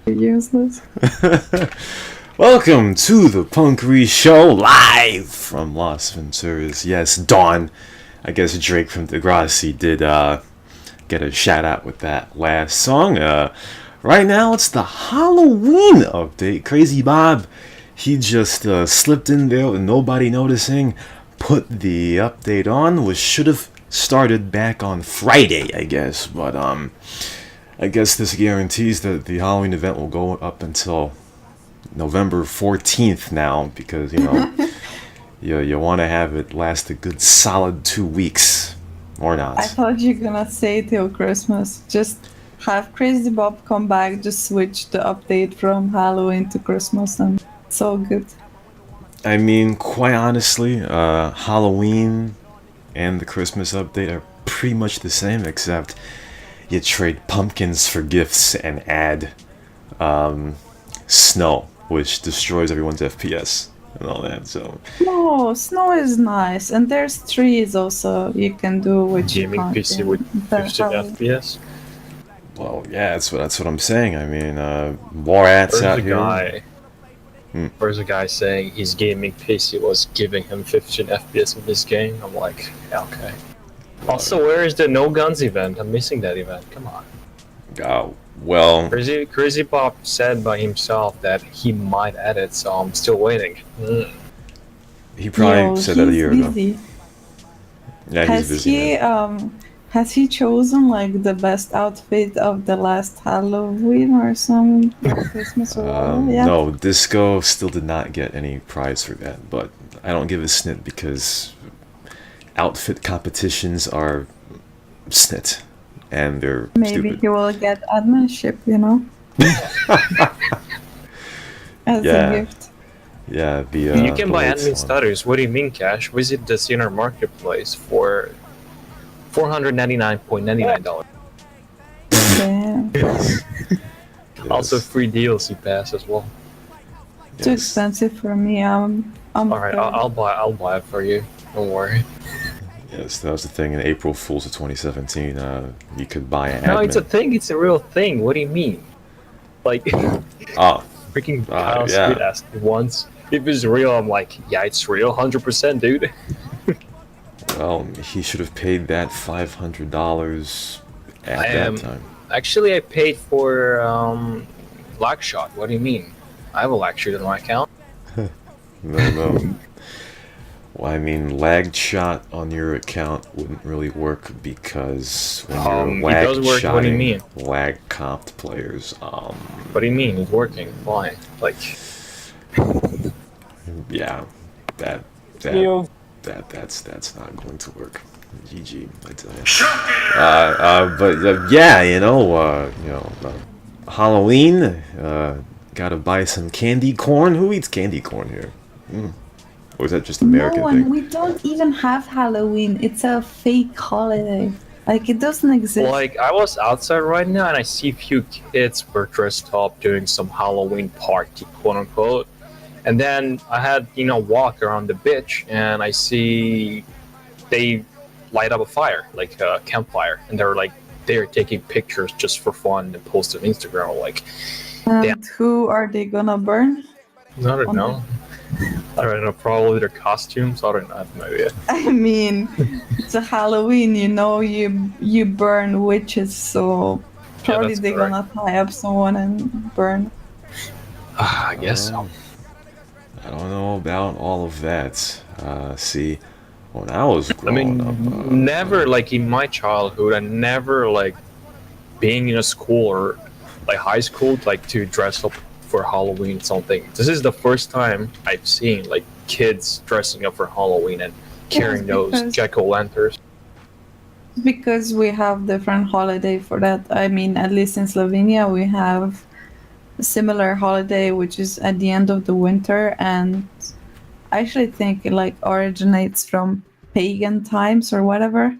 Useless. Welcome to the Punkery show, live from Las Venturas. Yes, Dawn. I guess Drake from Degrassi did get a shout out with that last song. Right now it's the Halloween update. Crazy Bob, he just slipped in there with nobody noticing, put the update on, which should have started back on Friday, I guess. But I guess this guarantees that the Halloween event will go up until November 14th now, because you want to have it last a good solid 2 weeks or not. I thought you were gonna say till Christmas. Just have Crazy Bob come back, just switch the update from Halloween to Christmas, and it's all good. I mean, quite honestly, Halloween and the Christmas update are pretty much the same, except you trade pumpkins for gifts and add snow, which destroys everyone's FPS and all that. So No, snow is nice, and there's trees also you can do, which you Gaming can't PC in with the 15 Halloween. FPS. well, yeah, that's what I'm saying. I mean, more ads There's out a here. guy. There's a guy saying his gaming PC was giving him 15 FPS in this game. I'm like, yeah, okay. Also, where is the no guns event? I'm missing that event. Come on. Well, Crazy Bob said by himself that he might add it, so I'm still waiting. he probably said that a year ago. Busy. Yeah, he's busy. Has he chosen like the best outfit of the last Halloween or some Christmas or whatever? Yeah. No, Disco still did not get any prize for that, but I don't give a snit because outfit competitions are snit, and they're Maybe stupid. he will get adminship, as Yeah. a gift. Yeah, the You can the buy late admin song. stutters. What do you mean, Cash? Visit the CnR Marketplace for $499.99. Damn. Yes. Also, free DLC pass as well. Too Yes. expensive for me. I'm All right, afraid. I'll buy it for you. Don't worry. Yes, that was the thing in April Fools of 2017. You could buy an No, admin. it's a thing. It's a real thing. What do you mean? Like, Oh, freaking Kyle yeah. Speed asked me once if it's real. I'm like, yeah, it's real, 100%, dude. well, he should have paid that $500 at I that am- time. Actually, I paid for lag shot. What do you mean? I have a lag shot in my account. No. Well, I mean, lagged shot on your account wouldn't really work because when you're It lag does work. What do you mean? lag comped players, What do you mean? It's working. Why? Like, yeah, that's not going to work. GG, I tell you. But yeah, Halloween. Gotta buy some candy corn. Who eats candy corn here? Or is that just American No, thing? and we don't even have Halloween. It's a fake holiday. Like, it doesn't exist. like I was outside right now and I see a few kids were dressed up doing some Halloween party, quote unquote. And then I had, walk around the beach and I see they light up a fire, like a campfire, and they're taking pictures just for fun and post on Instagram. Like, And who are they gonna burn? I don't know. I don't know, probably their costumes. I have no idea. I mean, it's a Halloween, you burn witches, so probably that's they're correct. gonna tie up someone and burn. I guess so. I don't know about all of that. See, when I was I growing mean, up, never like in my childhood, I never like being in a school or like high school like to dress up for Halloween something. This is the first time I've seen like kids dressing up for Halloween and carrying those because- jack-o'-lanterns. Because we have different holiday for that. I mean, at least in Slovenia, we have a similar holiday, which is at the end of the winter, and I actually think it like originates from pagan times or whatever.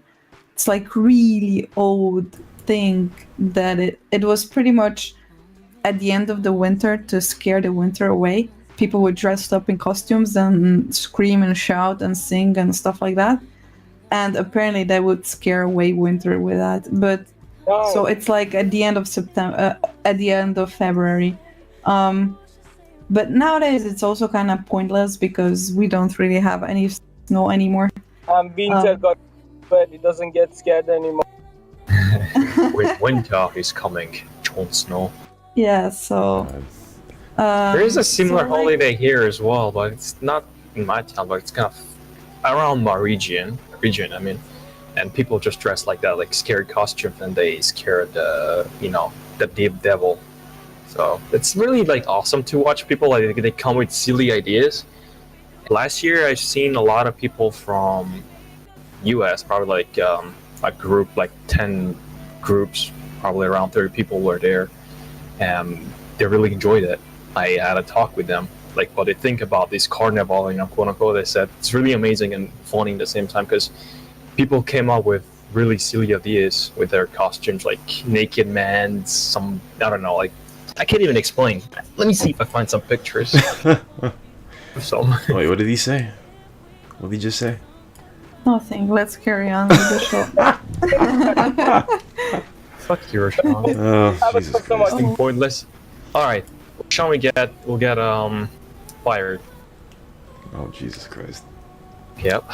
It's like really old thing that it was pretty much at the end of the winter to scare the winter away. People would dress up in costumes and scream and shout and sing and stuff like that. And apparently they would scare away winter with that. But So it's like at the end of September, at the end of February. But nowadays it's also kind of pointless because we don't really have any snow anymore. Winter got, but it doesn't get scared anymore. With winter is coming, Jon Snow. Yeah, so There is a similar so, like, holiday here as well, but it's not in my town, but it's kind of around my region. I mean, and people just dress like that, like scary costumes, and they scare the the deep devil. So it's really like awesome to watch people like they come with silly ideas. Last year, I've seen a lot of people from U.S. probably like a group like 10 groups, probably around 30 people were there, and they really enjoyed it. I had a talk with them, like what they think about this carnival, quote unquote. They said it's really amazing and funny at the same time because people came up with really silly ideas with their costumes, like naked man, some I don't know, like I can't even explain. Let me see if I find some pictures. So Wait, what did he say? What did he just say? nothing. Let's carry on with the show. fuck you, Sean. Oh, Jesus Christ. Oh. Pointless. All right, Sean, we'll get fired. Oh, Jesus Christ. Yep,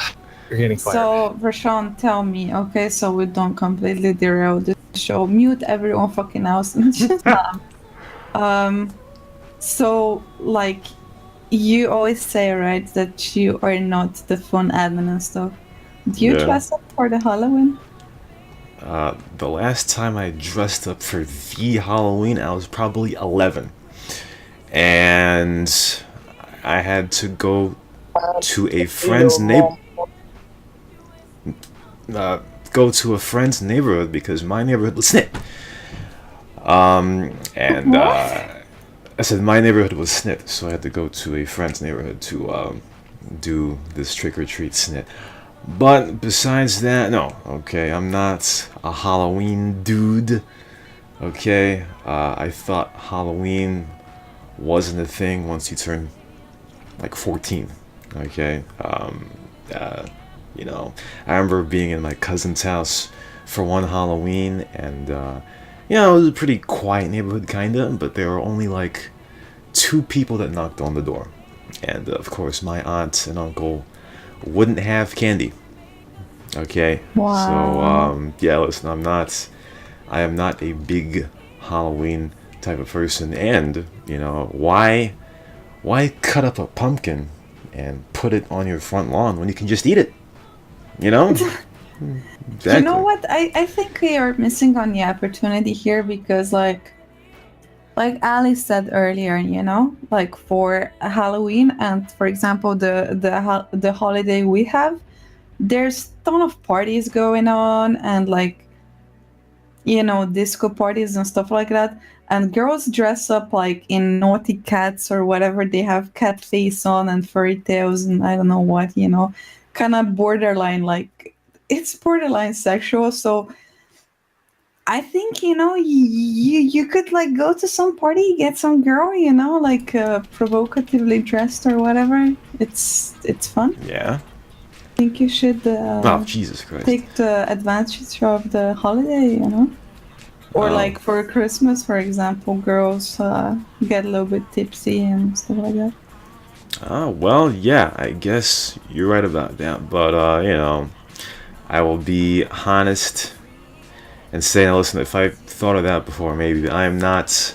you're getting fired. So, Rashawn, tell me, okay, so we don't completely derail the show. Mute everyone fucking else and just so like you always say, right, that you are not the fun admin and stuff. Do you Yeah. dress up for the Halloween? The last time I dressed up for the Halloween, I was probably 11. And I had to go to a friend's neighborhood because my neighborhood was snip. I said my neighborhood was snip, so I had to go to a friend's neighborhood to do this trick-or-treat snit. But besides that, no. Okay, I'm not a Halloween dude. Okay, I thought Halloween wasn't a thing once you turn like 14. Okay, I remember being in my cousin's house for one Halloween, and it was a pretty quiet neighborhood, kinda, but there were only like 2 people that knocked on the door, and of course my aunt and uncle wouldn't have candy. Okay. Wow. So listen, I am not a big Halloween type of person, and why cut up a pumpkin and put it on your front lawn when you can just eat it? Exactly. You know what? I think we are missing on the opportunity here because like Ali said earlier, like for Halloween and for example the holiday we have, there's a ton of parties going on and like disco parties and stuff like that, and girls dress up like in naughty cats or whatever. They have cat face on and furry tails and I don't know what, kind of borderline, like it's borderline sexual. So I think you could like go to some party, get some girl, like provocatively dressed or whatever. It's fun. Yeah. I think you should Oh, Jesus Christ. take the advantage of the holiday, or Oh. like for Christmas, for example, girls get a little bit tipsy and stuff like that. Well, yeah, I guess you're right about that, but I will be honest and say, now listen, if I thought of that before, maybe I am not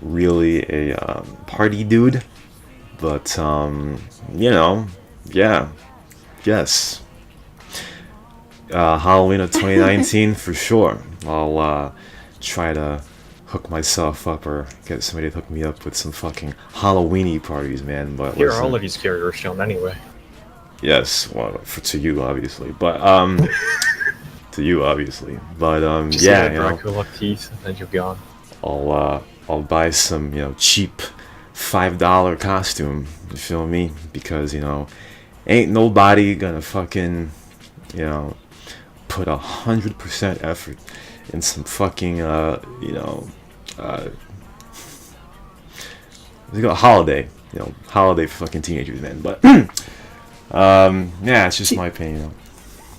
really a party dude, but yeah, yes, Halloween of 2019 for sure. I'll try to hook myself up or get somebody to hook me up with some fucking Halloweeny parties, man. But You're listen, already scared, Sean, anyway. yes, well, to you obviously, but to you obviously, but Just yeah, get a Dracula teeth, and then you're gone. I'll buy some cheap $5 costume. You feel me? Because ain't nobody gonna fucking put 100% effort in some fucking holiday, holiday for fucking teenagers, man. But yeah, it's just my opinion.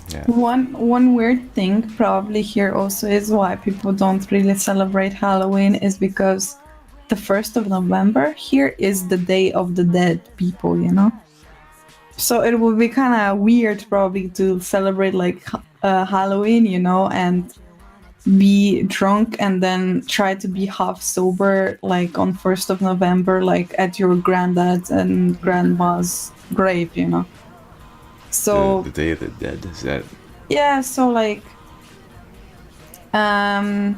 Yeah. One weird thing probably here also is why people don't really celebrate Halloween is because the 1st of November here is the Day of the Dead people, you know? So it would be kind of weird probably to celebrate like Halloween, you know, and be drunk and then try to be half sober like on 1st of November, like at your granddad's and grandma's grave, you know? So The Day of the Dead, is that? yeah, so like oh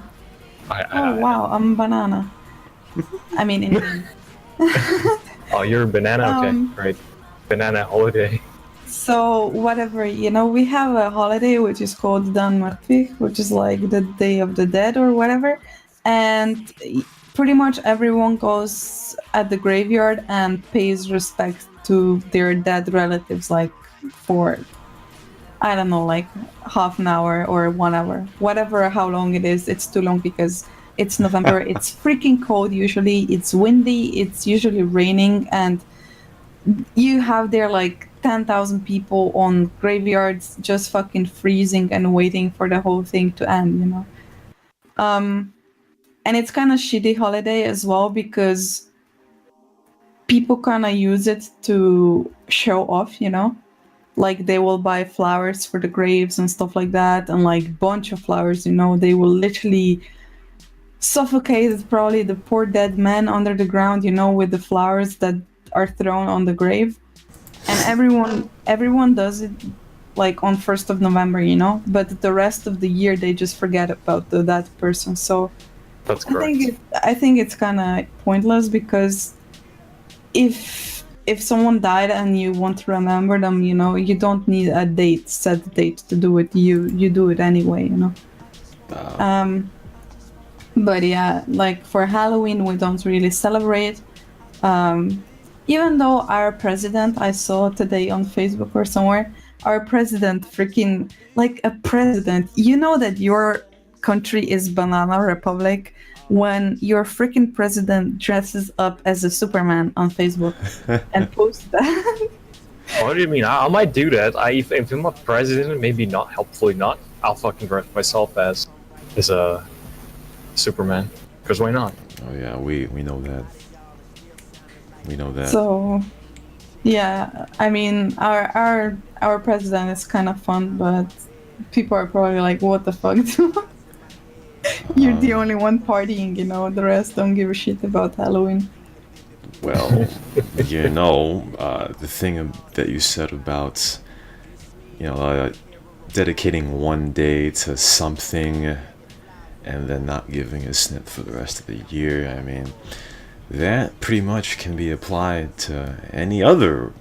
wow, I'm a banana. I mean Indian. Oh, you're a banana? Okay, right. Banana holiday. So whatever, you know, we have a holiday which is called Dan Murtvig, which is like the Day of the Dead or whatever, and pretty much everyone goes at the graveyard and pays respect to their dead relatives, like for I don't know, like half an hour or 1 hour, whatever, how long it is. It's too long because it's November. It's freaking cold usually. It's windy. It's usually raining, and you have there like 10,000 people on graveyards just fucking freezing and waiting for the whole thing to end, you know. And it's kind of shitty holiday as well because people kind of use it to show off, you know. Like they will buy flowers for the graves and stuff like that, and like bunch of flowers, you know. They will literally suffocate probably the poor dead man under the ground, you know, with the flowers that are thrown on the grave. And everyone does it like on 1st of November, you know, but the rest of the year they just forget about that person. So That's correct. I think it's kind of pointless because if someone died and you want to remember them, you know, you don't need a set date to do it. You do it anyway, you know. But yeah, like for Halloween we don't really celebrate. Even though our president, I saw today on Facebook or somewhere, our president freaking, like a president, you know that your country is Banana Republic when your freaking president dresses up as a Superman on Facebook and posts that. What do you mean? I might do that. If I'm a president, maybe not. Hopefully not. I'll fucking dress myself as a Superman. Because why not? Oh yeah, we know that. We know that. So, yeah, I mean, our president is kind of fun, but people are probably like, "What the fuck?" You're the only one partying, you know. The rest don't give a shit about Halloween. Well, you know, the thing that you said about, you know, dedicating one day to something and then not giving a snip for the rest of the year, I mean, that pretty much can be applied to any other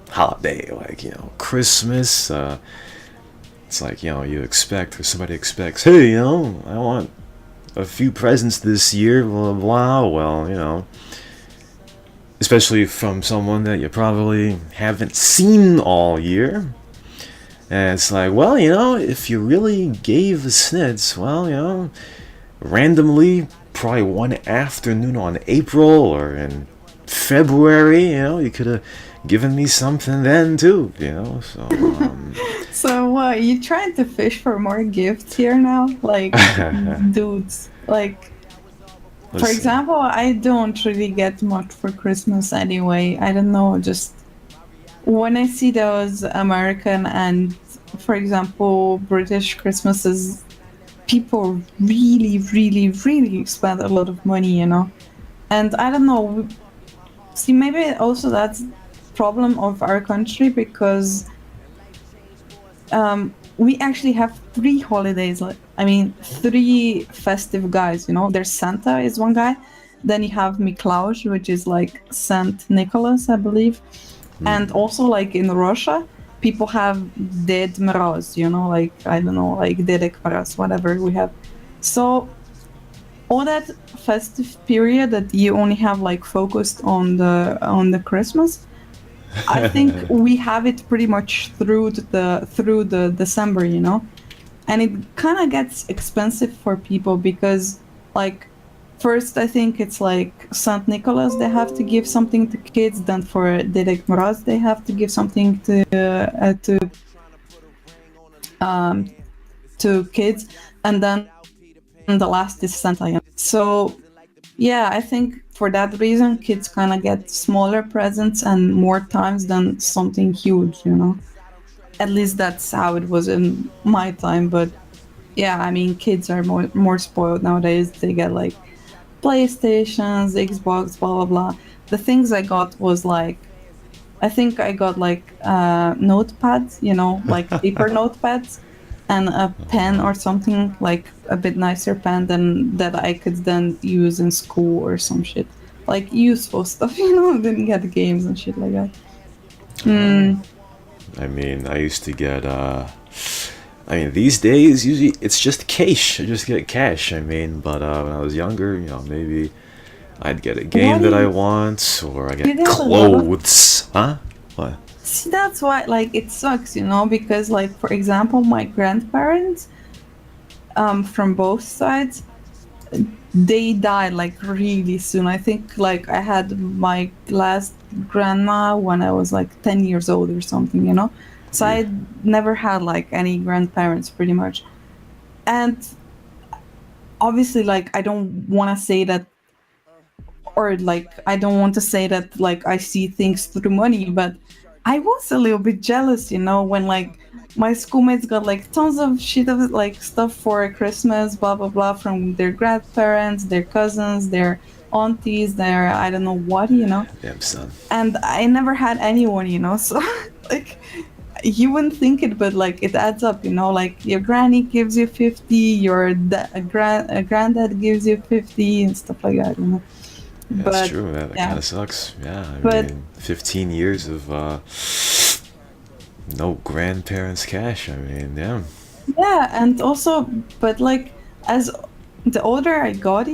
holiday, like, you know, Christmas. It's like, you know, you expect, or somebody expects, hey, you know, I want a few presents this year, blah, blah, blah. Well, you know, especially from someone that you probably haven't seen all year. And it's like, well, you know, if you really gave the snits, well, you know, randomly, probably one afternoon on April or in February, you know, you could have given me something then too, you know, so... So what, you trying to fish for more gifts here now? Like, dudes, like... For example, I don't really get much for Christmas anyway. I don't know, just... When I see those American and, for example, British Christmases, people really, really, really spend a lot of money, you know? And I don't know, see, maybe also that's problem of our country because we actually have 3 holidays, I mean 3 festive guys, you know. There's Santa is one guy, then you have Miklaush, which is like Saint Nicholas, I believe. And also like in Russia people have Ded Moroz, you know, like, I don't know, like Dedek Moroz, whatever we have. So all that festive period that you only have like focused on the Christmas, I think we have it pretty much through the December, you know. And it kind of gets expensive for people because, like, first I think it's like Saint Nicholas, they have to give something to kids. Then for Dedek Moroz they have to give something to to kids, and then the last is Santa. So yeah, I think for that reason, kids kind of get smaller presents and more times than something huge. At least that's how it was in my time. But yeah, I mean, kids are more spoiled nowadays. They get like PlayStations, Xbox, blah blah blah. The things I got was like, I think I got like notepads, like paper notepads, and a pen or something, like a bit nicer pen than that I could then use in school or some shit, like useful stuff. Didn't get games and shit like that. I mean, I used to get. I mean, these days usually it's just cash. I just get cash. I mean, but when I was younger, maybe I'd get a game that I want, or I You get get a lot of- clothes. Huh? What? See, that's why, like, it sucks, because, like, for example, my grandparents, from both sides, they died like really soon. I think like I had my last grandma when I was like 10 years old or something. So I never had like any grandparents pretty much. And obviously, like, I don't want to say that, or like, I don't want to say that like I see things through money, but I was a little bit jealous, when like my schoolmates got like tons of shit of like stuff for Christmas, blah blah blah, from their grandparents, their cousins, their aunties, their I don't know what. Damn son. And I never had anyone. So like you wouldn't think it, but like it adds up, like your granny gives you 50, your a granddad gives you 50 and stuff like that. Yeah, But that's true. That yeah. kind of sucks. Yeah, I But- mean, 15 years of no grandparents' cash. I mean, yeah. Yeah, and also, but like as the older I got,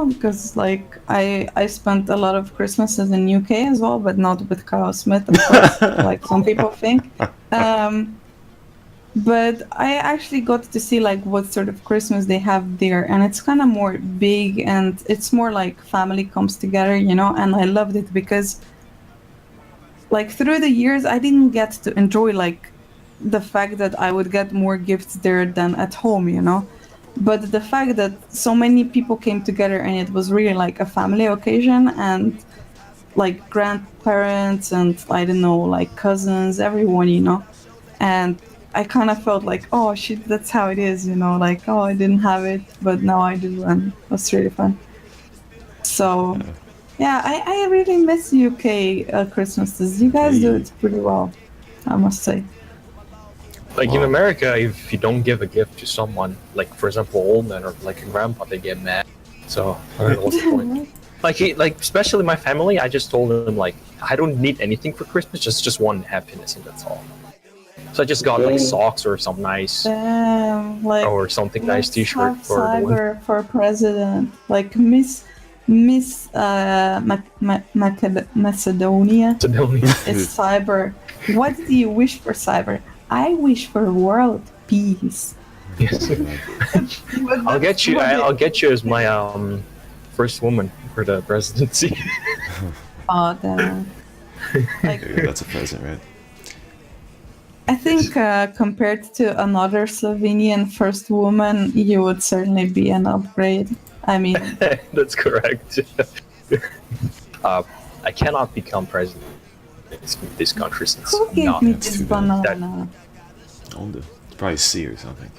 because like I spent a lot of Christmases in UK as well, but not with Kyle Smith, of course, like some people think. But I actually got to see like what sort of Christmas they have there, and it's kind of more big, and it's more like family comes together, and I loved it because like through the years I didn't get to enjoy like the fact that I would get more gifts there than at home. But the fact that so many people came together and it was really like a family occasion, and like grandparents and I don't know, like cousins, everyone. And I kind of felt like, oh shit, that's how it is, like, oh, I didn't have it, but now I do, and it was really fun. So yeah, I really miss UK Christmases. You guys do it pretty well, I must say. Like in Wow. America, if you don't give a gift to someone, like for example, old man or like a grandpa, they get mad. So I don't know what's the point. Like especially my family, I just told them like I don't need anything for Christmas, just one happiness, and that's all. So I just got like socks or some nice Damn, like, or something nice let's T-shirt have for the winter. Cyber for president, like Miss Macedonia is Cyber. What do you wish for, Cyber? I wish for world peace. Yes. I'll get you. I'll get you as my first woman for the presidency. Oh damn! Like, Yeah, that's a present, right? I think compared to another Slovenian first woman, you would certainly be an upgrade. I mean, That's correct. I cannot become president in this country since who gave no, me that's this too bad. banana? Older. Probably C or something.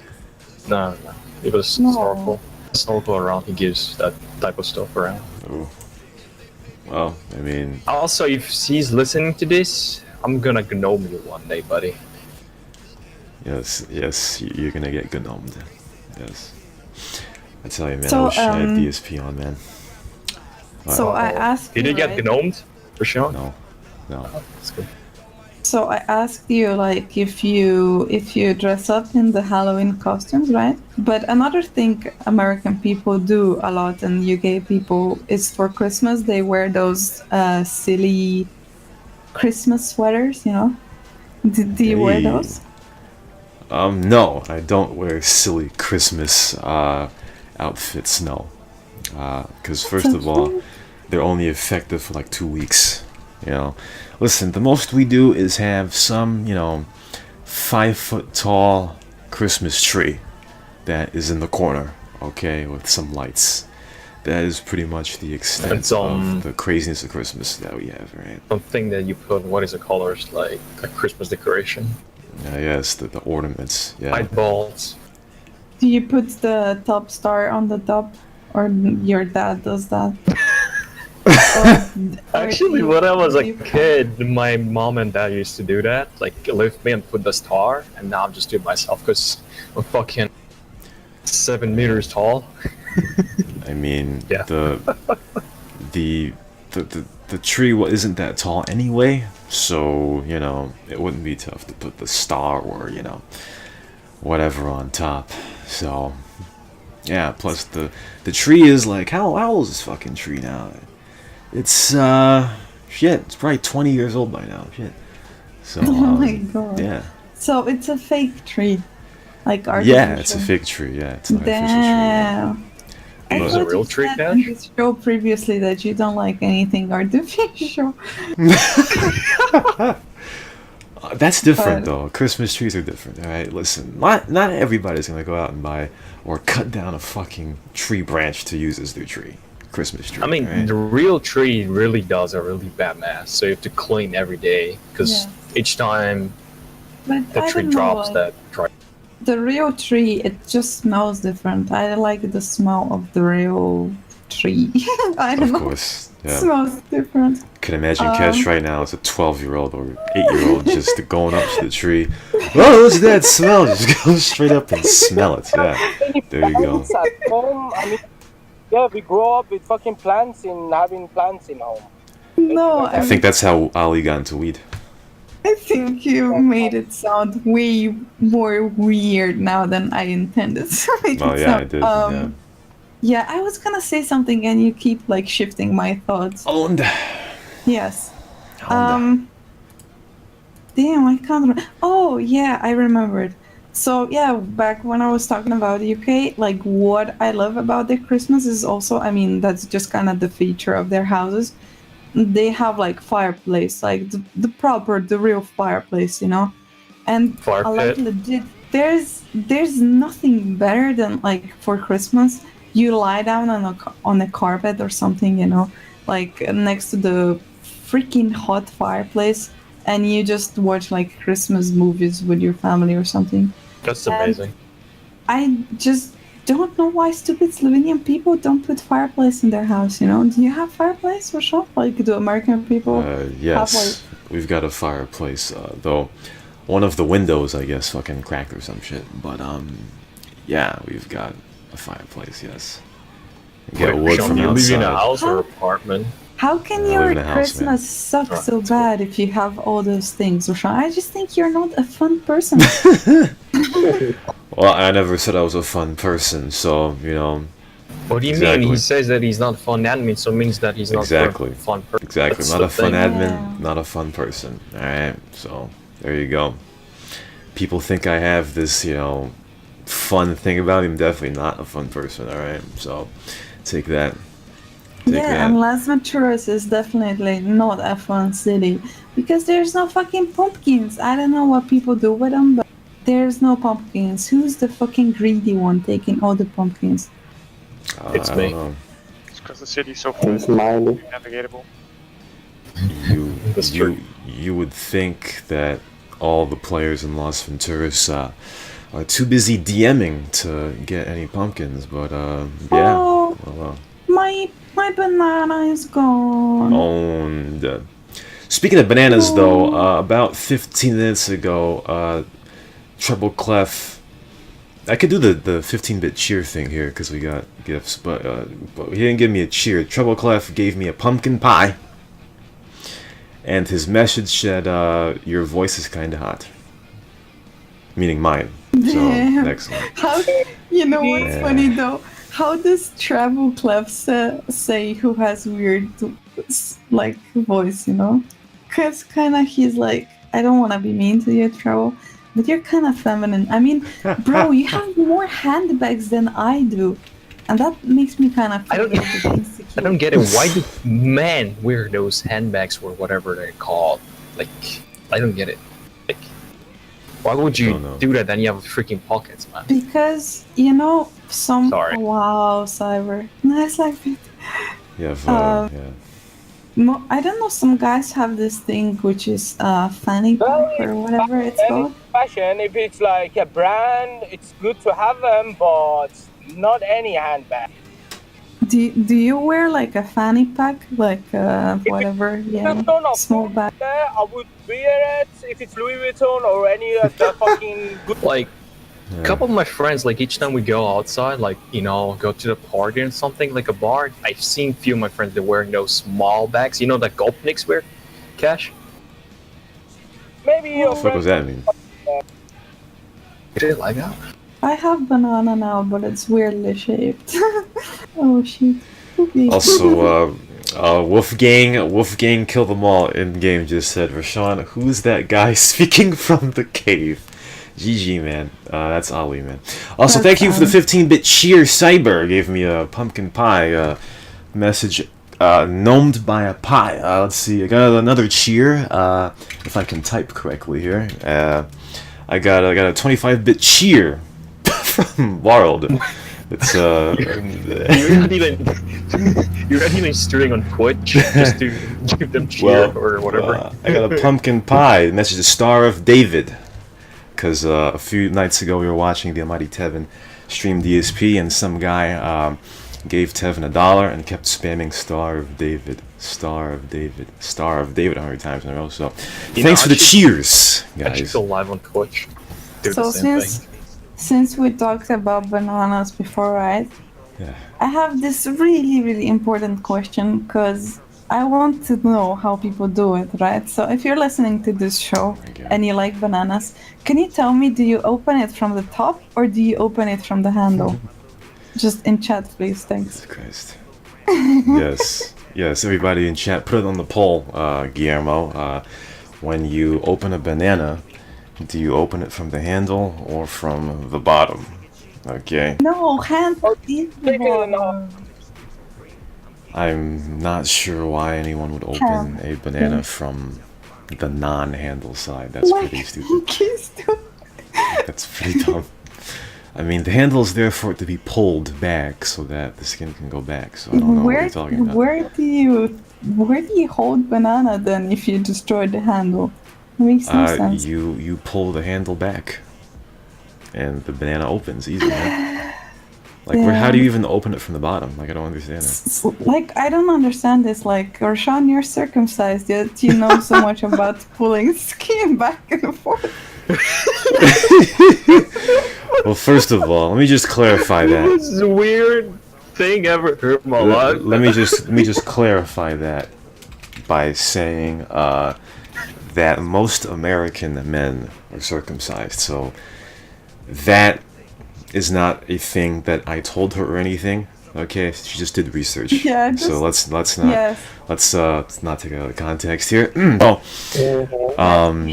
no. It was No. Snorkel. Snorkel around. He gives that type of stuff around. Oh. Well, I mean, Also, if he's listening to this, I'm gonna gnome you one day, buddy. yes, you're gonna get gnomed. Yes. I tell you, man, So, I wish I had DSP on, man. So Wow. I asked Did you, you get right? gnomed? For sure. No. That's good. So I asked you like if you dress up in the Halloween costumes, right? But another thing American people do a lot and UK people is for Christmas they wear those silly Christmas sweaters, Do you wear Hey. those? No, I don't wear silly Christmas outfits. No, because first of all, they're only effective for like 2 weeks. Listen, the most we do is have some, 5 foot tall Christmas tree that is in the corner, okay, with some lights. That is pretty much the extent of the craziness of Christmas that we have, right? Something that you put, what is the colors, like a Christmas decoration? Yes, the ornaments, yeah. Light bulbs. Do you put the top star on the top, or your dad does that? Actually, when I was a kid, my mom and dad used to do that. Like, lift me and put the star, and now I'm just doing it myself because I'm fucking 7 meters tall. I mean, Yeah. the tree isn't that tall anyway, so you know it wouldn't be tough to put the star or whatever on top. So yeah. Plus the tree is like how old is this fucking tree now? It's shit. It's probably 20 years old by now. Shit. So Oh my god. yeah. So it's a fake tree, like artificial. Yeah, it's a fig tree. Yeah, it's an artificial tree. Yeah. Damn. It was a real tree, said Cash? in this show previously that you don't like anything artificial. That's different though. Christmas trees are different. All right, listen. Not everybody's gonna go out and buy or cut down a fucking tree branch to use as their tree. Christmas tree. I mean, right? the real tree really does a really bad mess, so you have to clean every day because Yeah. each time But the I tree don't know, drops, like, that dry. the real tree, it just smells different. I like the smell of the real tree. I don't Of know. course. It Yeah. smells different. Can imagine Cash right now as a 12-year-old or 8-year-old just going up to the tree. Oh, what's that smell? Just go straight up and smell it. Yeah. There you go. Plants at home. I mean, yeah, we grow up with fucking plants having plants in home. No, I think that's how Ali got into weed. I think you made it sound way more weird now than I intended. Oh yeah, I did. Yeah. Yeah, I was gonna say something and you keep like shifting my thoughts. Owned. Yes. Damn, I can't remember. Oh, yeah, I remembered. So, yeah, back when I was talking about the UK, like, what I love about their Christmas is also, I mean, that's just kind of the feature of their houses. They have, like, fireplace, like, the real fireplace, you know? And Fire I like pit. legit, there's nothing better than, like, for Christmas, you lie down on a carpet or something, you know? Like, next to the freaking hot fireplace, and you just watch like Christmas movies with your family or something. That's amazing. I just don't know why stupid Slovenian people don't put fireplace in their house, you know? Do you have fireplace or something? Like, do American people Yes, we've got a fireplace, though one of the windows, I guess, fucking cracked or some shit. But yeah, we've got a fireplace. Yes. Get wood Sean, from you live outside. in a house or Huh? apartment? How can I live your in a house, man. Christmas suck Oh, so that's cool. bad if you have all those things, Roshan? I just think you're not a fun person. Well, I never said I was a fun person, so you know. What do you Exactly. mean? He says that he's not fun admin, so it means that he's not Exactly. a fun person. Exactly. That's Not the a fun thing. admin, Yeah. not a fun person. Alright, so there you go. People think I have this, you know, fun thing about me. I'm definitely not a fun person, alright? So take that. Take Yeah, that. and Las Venturas is definitely not a fun city because there's no fucking pumpkins. I don't know what people do with them, but there's no pumpkins. Who's the fucking greedy one taking all the pumpkins? It's I me. don't know. It's because the city's so full It's Miley. navigatable. That's You true. you would think that all the players in Las Venturas are too busy DMing to get any pumpkins, but yeah. Oh, Well, my banana is gone. owned. Speaking of bananas, though, about 15 minutes ago, Treble Clef. I could do the 15-bit cheer thing here because we got gifts, but he didn't give me a cheer. Treble Clef gave me a pumpkin pie, and his message said, "Your voice is kind of hot," meaning mine. So Damn. excellent. How, you know what's Yeah. funny though? How does Travel Clef say who has weird like voice? You know, because kind of he's like, I don't want to be mean to you, Travel, but you're kind of feminine. I mean, bro, you have more handbags than I do, and that makes me kind of I don't- insecure. I don't get it. Why do men wear those handbags or whatever they're called? Like, I don't get it. Like, Why would you Don't know. do that? Then you have freaking pockets, man. Because you know some. Sorry. Wow, cyber. Nice like it. Yeah, Yeah. I don't know. Some guys have this thing which is fanny Well, pack or whatever it's called. fashion, if it's like a brand, it's good to have them, but not any handbag. Do you wear like a fanny pack, like whatever? Yeah, Vuitton or small bag. I would wear it if it's Louis Vuitton or any of the fucking good. Like, yeah. a couple of my friends, like each time we go outside, like, you know, go to the party and something, like a bar, I've seen few of my friends, they're wearing those small bags, you know, that Gopniks wear, Cash? Maybe your What the fuck was friend. that mean? You didn't like that? I have banana now, but it's weirdly shaped. Oh shit. Also, Wolfgang Kill Them All in game just said, Rashawn, who's that guy speaking from the cave? GG, man. That's Ali, man. Also, That's thank you for the Ali. 15-bit cheer. Cyber gave me a pumpkin pie message, gnomed by a pie. Let's see, I got another cheer, if I can type correctly here. I got a 25-bit cheer from World. It's You're not even streaming on Twitch just to give them cheer or whatever. I got a pumpkin pie. Message the Star of David. Because a few nights ago we were watching the Almighty Tevin stream DSP, and some guy gave Tevin $1 and kept spamming Star of David, Star of David, Star of David 100 times in a row. So thanks for the cheers, I should guys. go live on Twitch. Do So the same since thing. since we talked about bananas before, right? Yeah. I have this really important question because I want to know how people do it, right? So if you're listening to this show Okay. and you like bananas, can you tell me, do you open it from the top or do you open it from the handle? Just in chat, please. Thanks. Jesus Christ. Yes, everybody in chat, put it on the poll, Guillermo. When you open a banana, do you open it from the handle or from the bottom? Okay. No, hand is the Take it bottom. I'm not sure why anyone would open a banana from the non-handle side. That's pretty stupid. That's pretty dumb. I mean, the handle is there for it to be pulled back so that the skin can go back. So I don't know what you're talking about. Where do you hold banana then if you destroy the handle? It makes no sense. You pull the handle back, and the banana opens easily. Man. Like, how do you even open it from the bottom? Like, I don't understand it. Like, I don't understand this. Like, Roshan, you're circumcised, yet you know so much about pulling skin back and forth. Well, first of all, let me just clarify that. This is the weird thing ever heard in my life. Let me just clarify that by saying that most American men are circumcised. So that is not a thing that I told her or anything. Okay, she just did research. Yeah, so let's not Yes. let's not take it out of context here. Oh,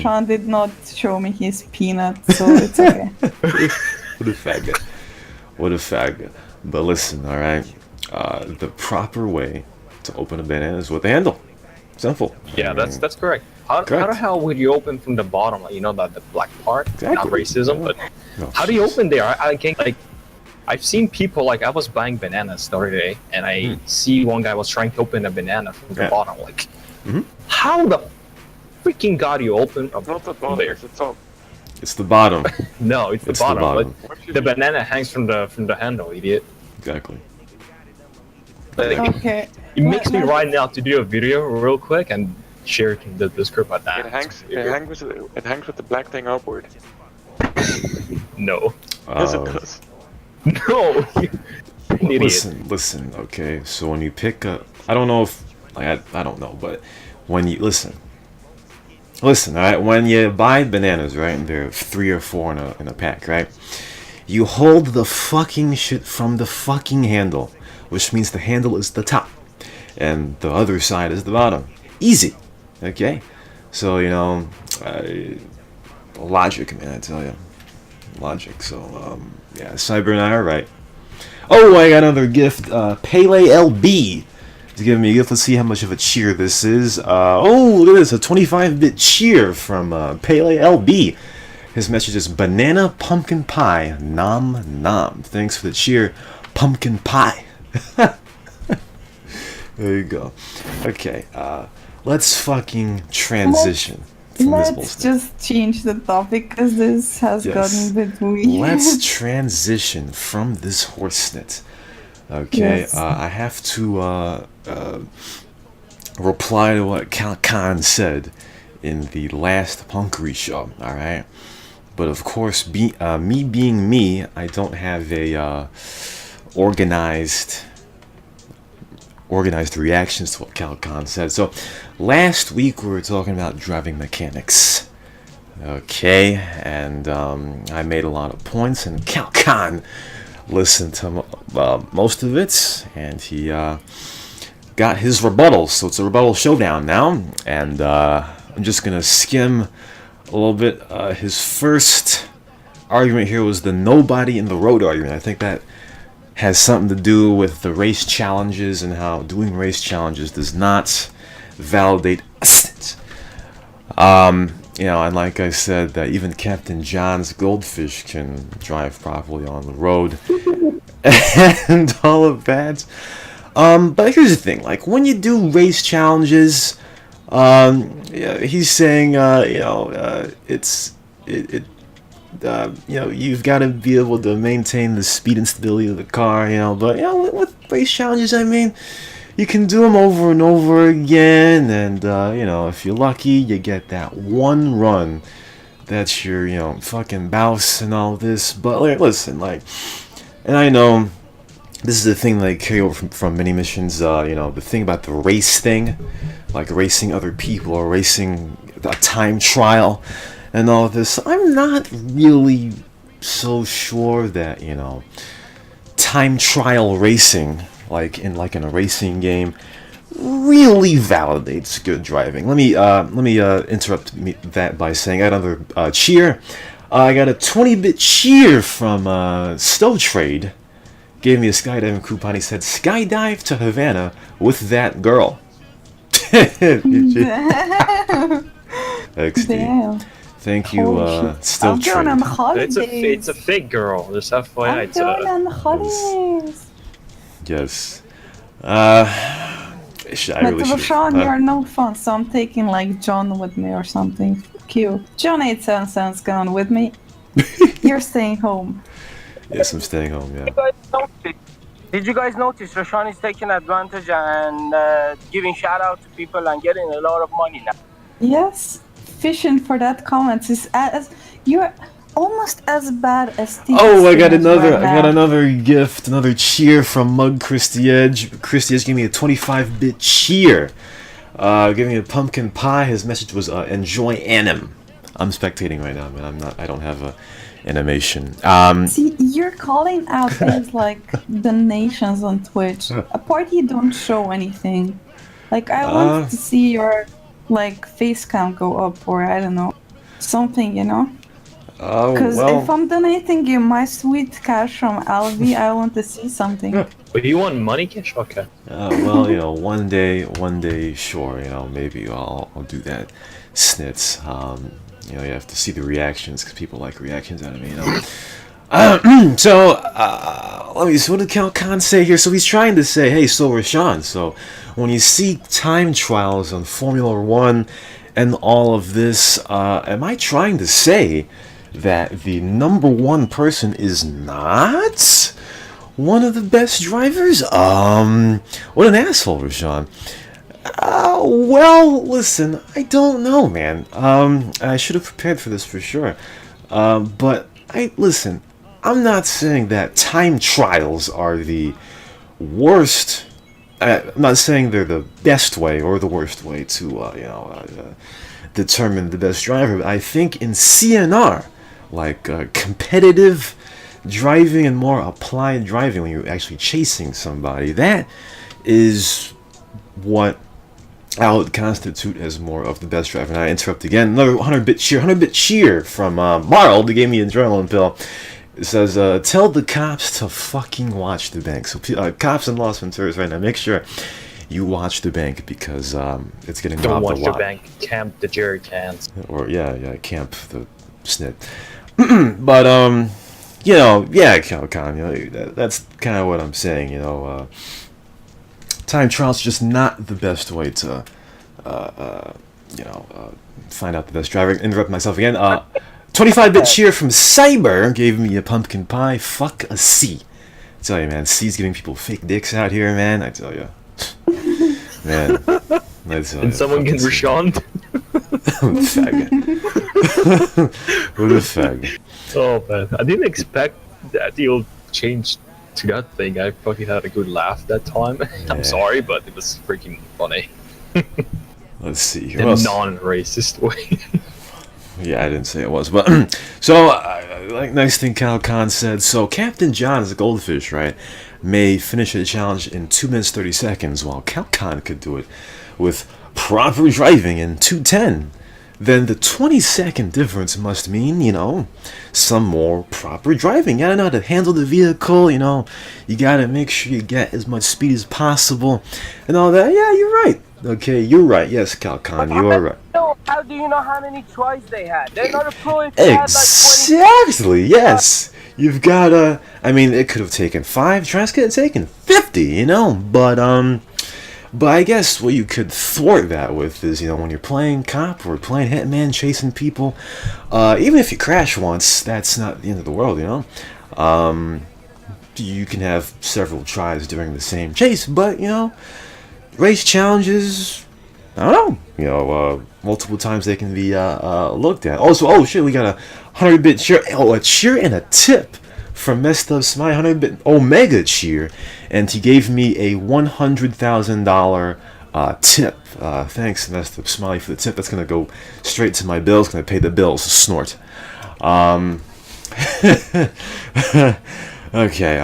Sean did not show me his peanut, so it's okay. what a faggot! What a faggot! But listen, all right. The proper way to open a banana is with the handle. Simple. Yeah, I mean, that's correct. How the hell would you open from the bottom? Like, you know, the black part? Exactly. Not racism, but no, how do you jeez. open there? I can't, like, I've seen people, like, I was buying bananas the other day, and I see one guy was trying to open a banana from the Yeah. bottom. Like, Mhm. how the freaking god you open a Not the bottom, there? it's the top. It's the bottom. No, it's the It's the bottom. bottom. Like, the banana hangs from the handle, idiot. Exactly. Like, Okay. it makes me Let- right now to do a video real quick and share it in the Discord about that. It hangs with the black thing upward. No. Yes, it Uh, does. No! You an idiot. listen. Okay, so when you pick up, I don't know if, like, I don't know, but when you listen. All right. When you buy bananas, right, and there are 3 or 4 in a pack, right? You hold the fucking shit from the fucking handle, which means the handle is the top, and the other side is the bottom. Easy, okay? So you know, logic, man. I tell you, logic. So yeah, Cyber and I are right. Oh, I got another gift. Pele LB is giving me a gift. Let's see how much of a cheer this is. Oh, look at this, a 25-bit cheer from Pele LB. His message is banana pumpkin pie, nom nom. Thanks for the cheer, pumpkin pie. There you go. Okay, let's fucking transition from this Let's bullshit. just change the topic because this has Yes. gotten a bit weird. Let's transition from this horse snit. Okay, Yes. I have to reply to what CalcoN said in the last Punkery show, alright? But of course, me being me, I don't have a organized reactions to what CalcoN said. So, last week we were talking about driving mechanics. Okay, and I made a lot of points, and CalcoN listened to most of it, and he got his rebuttal. So it's a rebuttal showdown now, and I'm just gonna skim a little bit. His first argument here was the nobody in the road argument. I think that has something to do with the race challenges and how doing race challenges does not validate assets. You know, and like I said, that even Captain John's goldfish can drive properly on the road and all of that. But here's the thing: like when you do race challenges, yeah, he's saying, you know, you know, you've got to be able to maintain the speed and stability of the car, you know. But you know, with race challenges, I mean, you can do them over and over again, and you know, if you're lucky, you get that one run that's your, you know, fucking bouse and all this. But like, listen, like, and I know this is the thing that I carry over from many missions. You know, the thing about the race thing, like racing other people or racing a time trial and all this. I'm not really so sure that, you know, time trial racing, like in a racing game, really validates good driving. Let me interrupt that by saying I got another cheer. I got a 20-bit cheer from Stowe Trade. Gave me a skydiving coupon. He said, "Skydive to Havana with that girl." XD. Damn. Thank you, Holy shit. Stowe I'm going on Trade. holidays. It's a fake girl. Just FYI. I'm going on holidays. Yes. I really But should. Sean, you're no fun, so I'm taking like John with me or something. Fuck you. John 877's going with me. You're staying home. Yes, I'm staying home. Yeah. Did you guys notice Roshan is taking advantage and giving shout out to people and getting a lot of money now? Yes, fishing for that comment is as you're almost as bad as Steve. Oh, I got Stevens another gift, another cheer from Mug Christy Edge. Christy Edge gave me a 25-bit cheer. Gave me a pumpkin pie. His message was enjoy anim. I'm spectating right now, man. I don't have a animation. See, you're calling out things like donations on Twitch. A party don't show anything. Like I want to see your like face count go up, or I don't know, something, you know. Because if I'm donating you my sweet cash from Alvi, I want to see something. But you want money cash? Okay. Well, you know, one day, sure, you know, maybe I'll do that. Snits. You know, you have to see the reactions because people like reactions out of me, you know. So, let me see, what did CalcoN say here? So he's trying to say, hey, so Rashawn, so when you see time trials on Formula One and all of this, am I trying to say that the number one person is not one of the best drivers? What an asshole, Rashawn. Well, listen, I don't know, man. I should have prepared for this for sure. But listen, I'm not saying that time trials are the worst. I'm not saying they're the best way or the worst way to, determine the best driver. But I think in CnR, like competitive driving and more applied driving, when you're actually chasing somebody, that is what I would constitute as more of the best driver. And I interrupt again. Another 100-bit cheer from Marl, who gave me an adrenaline pill. It says, tell the cops to fucking watch the bank. So cops in Las Venturas right now, make sure you watch the bank because it's getting robbed a lot. Don't watch the bank. Camp the jerry cans. Or camp the snip. But you know, yeah, CalcoN, you know, that's kind of what I'm saying. You know, time trial's just not the best way to, you know, find out the best driver. Interrupt myself again. 25-bit cheer from Ciyber gave me a pumpkin pie. Fuck a C. I tell you, man, C's giving people fake dicks out here, man. I tell you, man. Did someone get Rashawn? Fag. What a fag. Oh man, I didn't expect that you'll change to that thing. I fucking had a good laugh that time. Yeah. I'm sorry, but it was freaking funny. Let's see. In a non-racist way. Yeah, I didn't say it was, but so like nice thing CalcoN said. So Captain John is a goldfish, right? May finish a challenge in 2 minutes 30 seconds, while CalcoN could do it with proper driving in 2:10. Then the 20-second difference must mean, you know, some more proper driving. You gotta know how to handle the vehicle, you know, you gotta make sure you get as much speed as possible and all that. Yeah, you're right. Okay, you're right. Yes, CalcoN, you are right. How do you know how many tries they had? They're not a pro if they had like 20. Exactly, yes. You've gotta, I mean, it could have taken 5 tries, could have taken 50, you know, but I guess what you could thwart that with is, you know, when you're playing cop or playing hitman, chasing people, even if you crash once, that's not the end of the world, you know. You can have several tries during the same chase, but, you know, race challenges, I don't know, you know, multiple times they can be looked at. Also, oh shit, we got a 100-bit cheer, a cheer and a tip from Messed Up Smile, 100-bit Omega cheer, and he gave me a $100,000 tip. Thanks, Messed Up Smiley, for the tip. That's gonna go straight to my bills. Gonna pay the bills. Snort. Okay.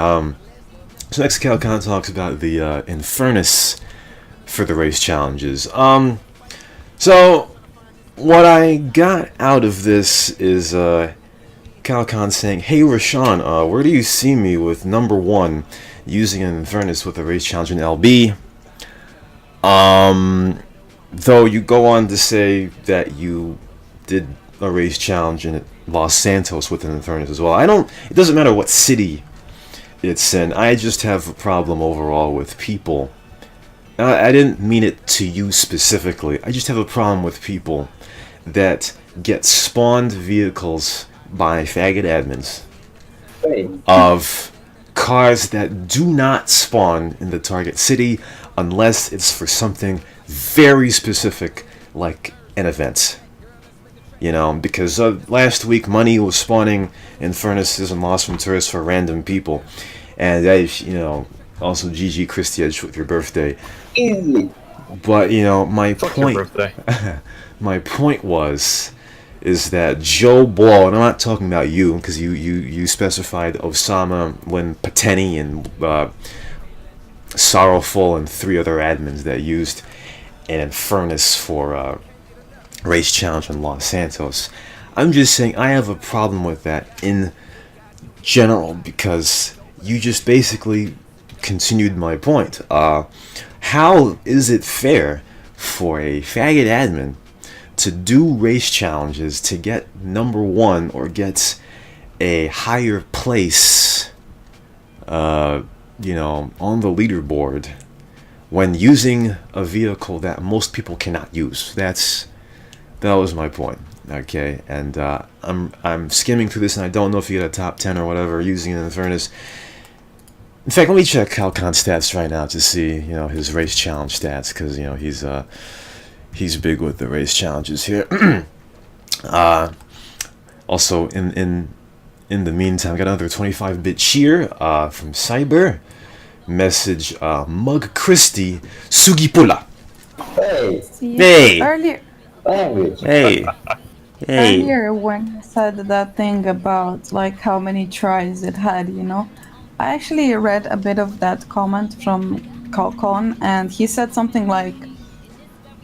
So next, CalcoN talks about the Infernus for the race challenges. So what I got out of this is CalcoN saying, "Hey Rashawn, where do you see me with number 1 using an Infernus with a race challenge in LB?" Though you go on to say that you did a race challenge in Los Santos with an Infernus as well. It doesn't matter what city it's in. I just have a problem overall with people. I didn't mean it to you specifically. I just have a problem with people that get spawned vehicles by faggot admins of cars that do not spawn in the target city unless it's for something very specific, like an event. You know, because last week Money was spawning Infernuses and Lost Venturas for random people, and you know, also GG Christy Edge with your birthday. Easy. But you know, my Fuck point. your birthday. My point is that Joe Ball, and I'm not talking about you, because you specified Osama, Lynn Pateni, and Sorrowful, and 3 other admins that used an Infernus for race challenge in Los Santos. I'm just saying I have a problem with that in general, because you just basically continued my point. How is it fair for a faggot admin to do race challenges to get number 1 or get a higher place, you know, on the leaderboard when using a vehicle that most people cannot use? That was my point. Okay, and I'm skimming through this, and I don't know if you get a top 10 or whatever using an Infernus. In fact, let me check CalcoN stats right now to see, you know, his race challenge stats, because you know he's big with the race challenges here. Also, in the meantime, I got another 25-bit cheer from Ciyber. Message Mug Christie Sugipula. Hey, See, Hey. Earlier, language. Hey. earlier when you said that thing about like how many tries it had, you know, I actually read a bit of that comment from CalcoN, and he said something like,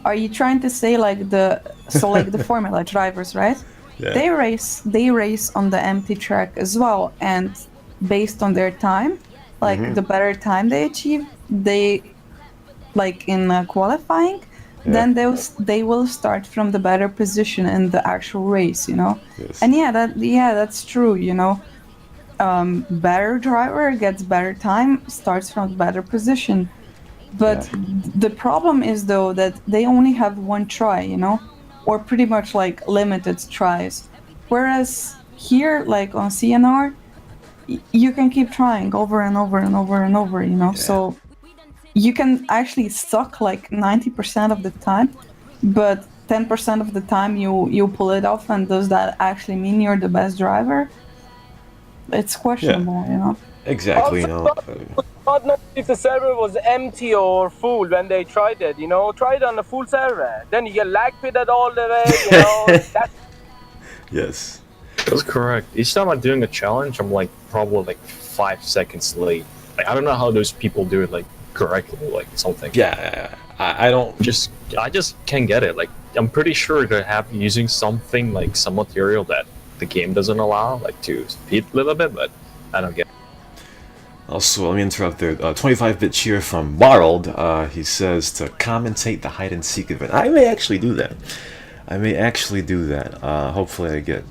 "Are you trying to say like the Formula drivers, right? Yeah. They race on the empty track as well, and based on their time, like the better time they achieve, they like in qualifying, then they will start from the better position in the actual race, you know. Yes. And that's true, you know. Better driver gets better time, starts from better position. But the problem is though that they only have one try, you know, or pretty much like limited tries. Whereas here, like on CNR, you can keep trying over and over and over and over, you know. So you can actually suck like 90% of the time, but 10% of the time you pull it off. And does that actually mean you're the best driver? It's questionable, you know. Exactly, you know. Not know if the server was empty or full when they tried it, you know. Try it on a full server. Then you get lag pitted all the way, you know. Yes. That's correct. Each time I'm doing a challenge, I'm like probably like 5 seconds late. Like I don't know how those people do it like correctly, like something. Yeah, I don't I just can't get it. Like I'm pretty sure they're using something like some material that the game doesn't allow, like to speed a little bit, but I don't get it. Also, let me interrupt there. 25-bit cheer from Barld. He says to commentate the hide and seek event. I may actually do that. Hopefully, I get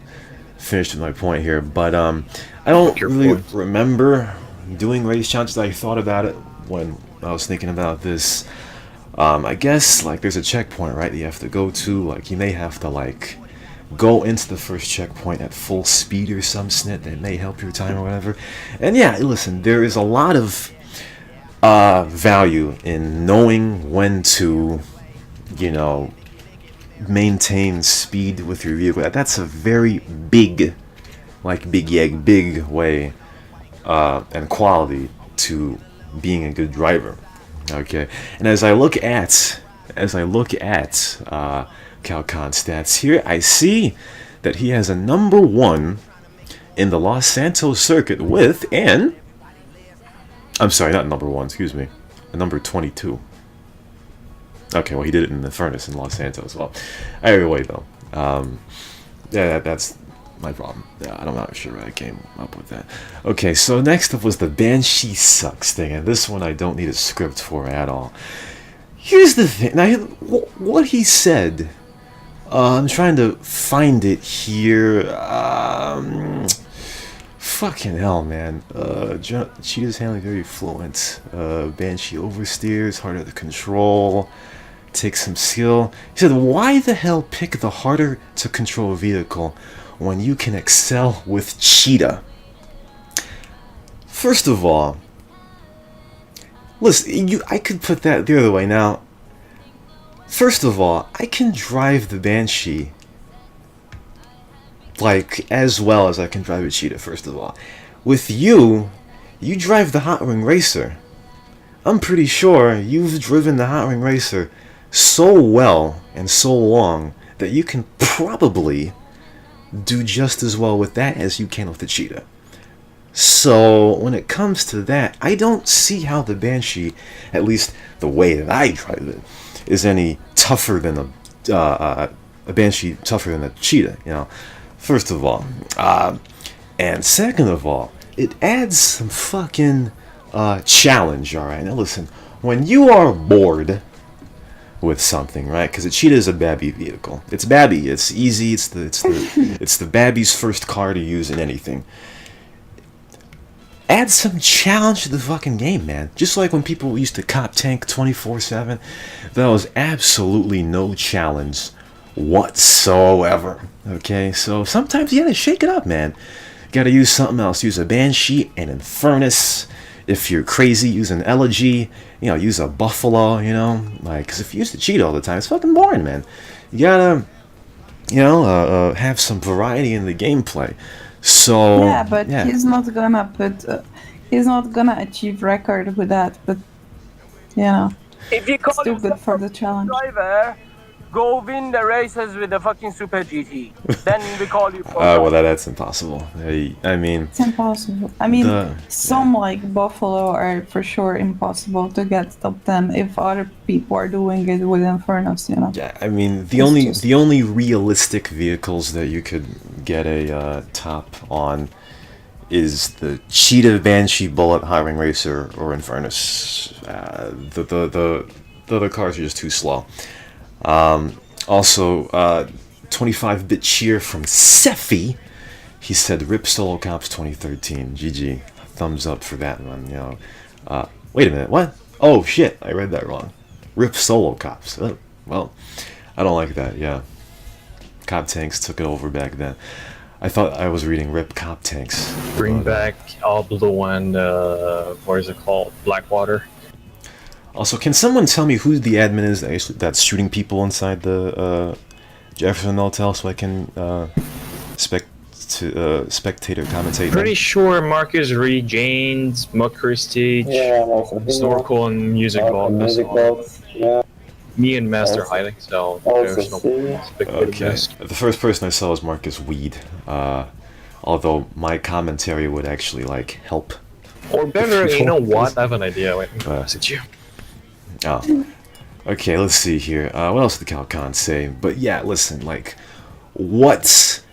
finished with my point here. But I don't really remember doing race challenges. I thought about it when I was thinking about this. I guess like there's a checkpoint, right? That you have to go to. Like you may have to like go into the first checkpoint at full speed or some snit that may help your time or whatever. And yeah, listen, there is a lot of value in knowing when to, you know, maintain speed with your vehicle. That's a very big, like big way and quality to being a good driver. Okay, and as I look at CalcoN stats here, I see that he has a number 1 in the Los Santos circuit with I'm sorry, not number 1, excuse me, a number 22. Okay, well he did it in the furnace in Los Santos. Well, either way though, that's my problem. Yeah, I'm not sure I came up with that. Okay, so next up was the Banshee Sucks thing, and this one I don't need a script for at all. Here's the thing. Now, what he said, I'm trying to find it here. Fucking hell, man. Cheetah's handling very fluent. Banshee oversteers, harder to control. Takes some skill. He said, why the hell pick the harder to control vehicle when you can excel with Cheetah? First of all, listen, I could put that the other way. Now, first of all, I can drive the Banshee like as well as I can drive a Cheetah, first of all. With you drive the Hot Wing Racer. I'm pretty sure you've driven the Hot Wing Racer so well and so long that you can probably do just as well with that as you can with the Cheetah. So when it comes to that, I don't see how the Banshee, at least the way that I drive it, is any tougher than a Banshee tougher than a Cheetah, you know. First of all, and second of all, it adds some fucking challenge. All right, now listen, when you are bored with something, right? Because a Cheetah is a babby vehicle. It's babby. It's easy. It's the babby's first car to use in anything. Add some challenge to the fucking game, man. Just like when people used to cop tank 24/7, there was absolutely no challenge whatsoever. Okay, so sometimes you gotta shake it up, man. You gotta use something else. Use a Banshee, an Infernus. If you're crazy, use an Elegy. You know, use a Buffalo. You know, like, because if you use the Cheetah all the time, it's fucking boring, man. You gotta, you know, have some variety in the gameplay. So yeah, but he's not gonna he's not gonna achieve record with that. But you know, if you call it's too good for the challenge. Driver, go win the races with the fucking Super GT. Then we call you. Well, that's impossible. I mean, it's impossible. I mean, some like Buffalo are for sure impossible to get top 10 if other people are doing it with Infernus, you know. Yeah, I mean, the only realistic vehicles that you could get a top on is the Cheetah, Banshee, Bullet, Hot Wing Racer, or Infernus. The other cars are just too slow. Also, 25-bit cheer from Sephi. He said, "Rip Solo Cops 2013. GG. Thumbs up for that one." You know. Wait a minute. What? Oh shit! I read that wrong. Rip Solo Cops. Oh, well, I don't like that. Yeah. Cop Tanks took it over back then. I thought I was reading Rip Cop Tanks. Bring back All Blue and what is it called? Blackwater. Also, can someone tell me who the admin is that's shooting people inside the Jefferson Hotel so I can spectator commentate? Pretty sure Marcus Reed, James, McChristy, Yeah, I'm also here. Snorkel, and Music Vault. Music Box. Yeah. Me and Master Also- hiding, so also there's no see. spectator Okay. guest. The first person I saw was Marcus Weed. Although my commentary would actually like help. Or better, you know what? I have an idea. Wait, I'm gonna message you. Oh. Okay, let's see here. What else did CalcoN say? But yeah, listen, like, what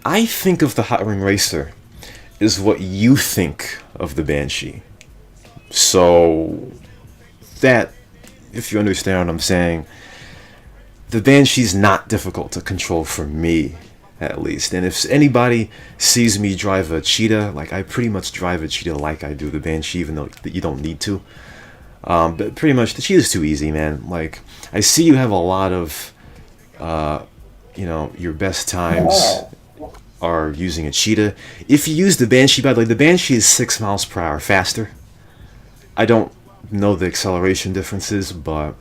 I think of the Hot Ring Racer is what you think of the Banshee. So that, if you understand what I'm saying, the Banshee's not difficult to control for me, at least. And if anybody sees me drive a Cheetah, like, I pretty much drive a Cheetah like I do the Banshee, even though you don't need to. But pretty much, the Cheetah's too easy, man. Like, I see you have a lot of, you know, your best times are using a Cheetah. If you use the Banshee, by the way, the Banshee is 6 miles per hour faster. I don't know the acceleration differences, but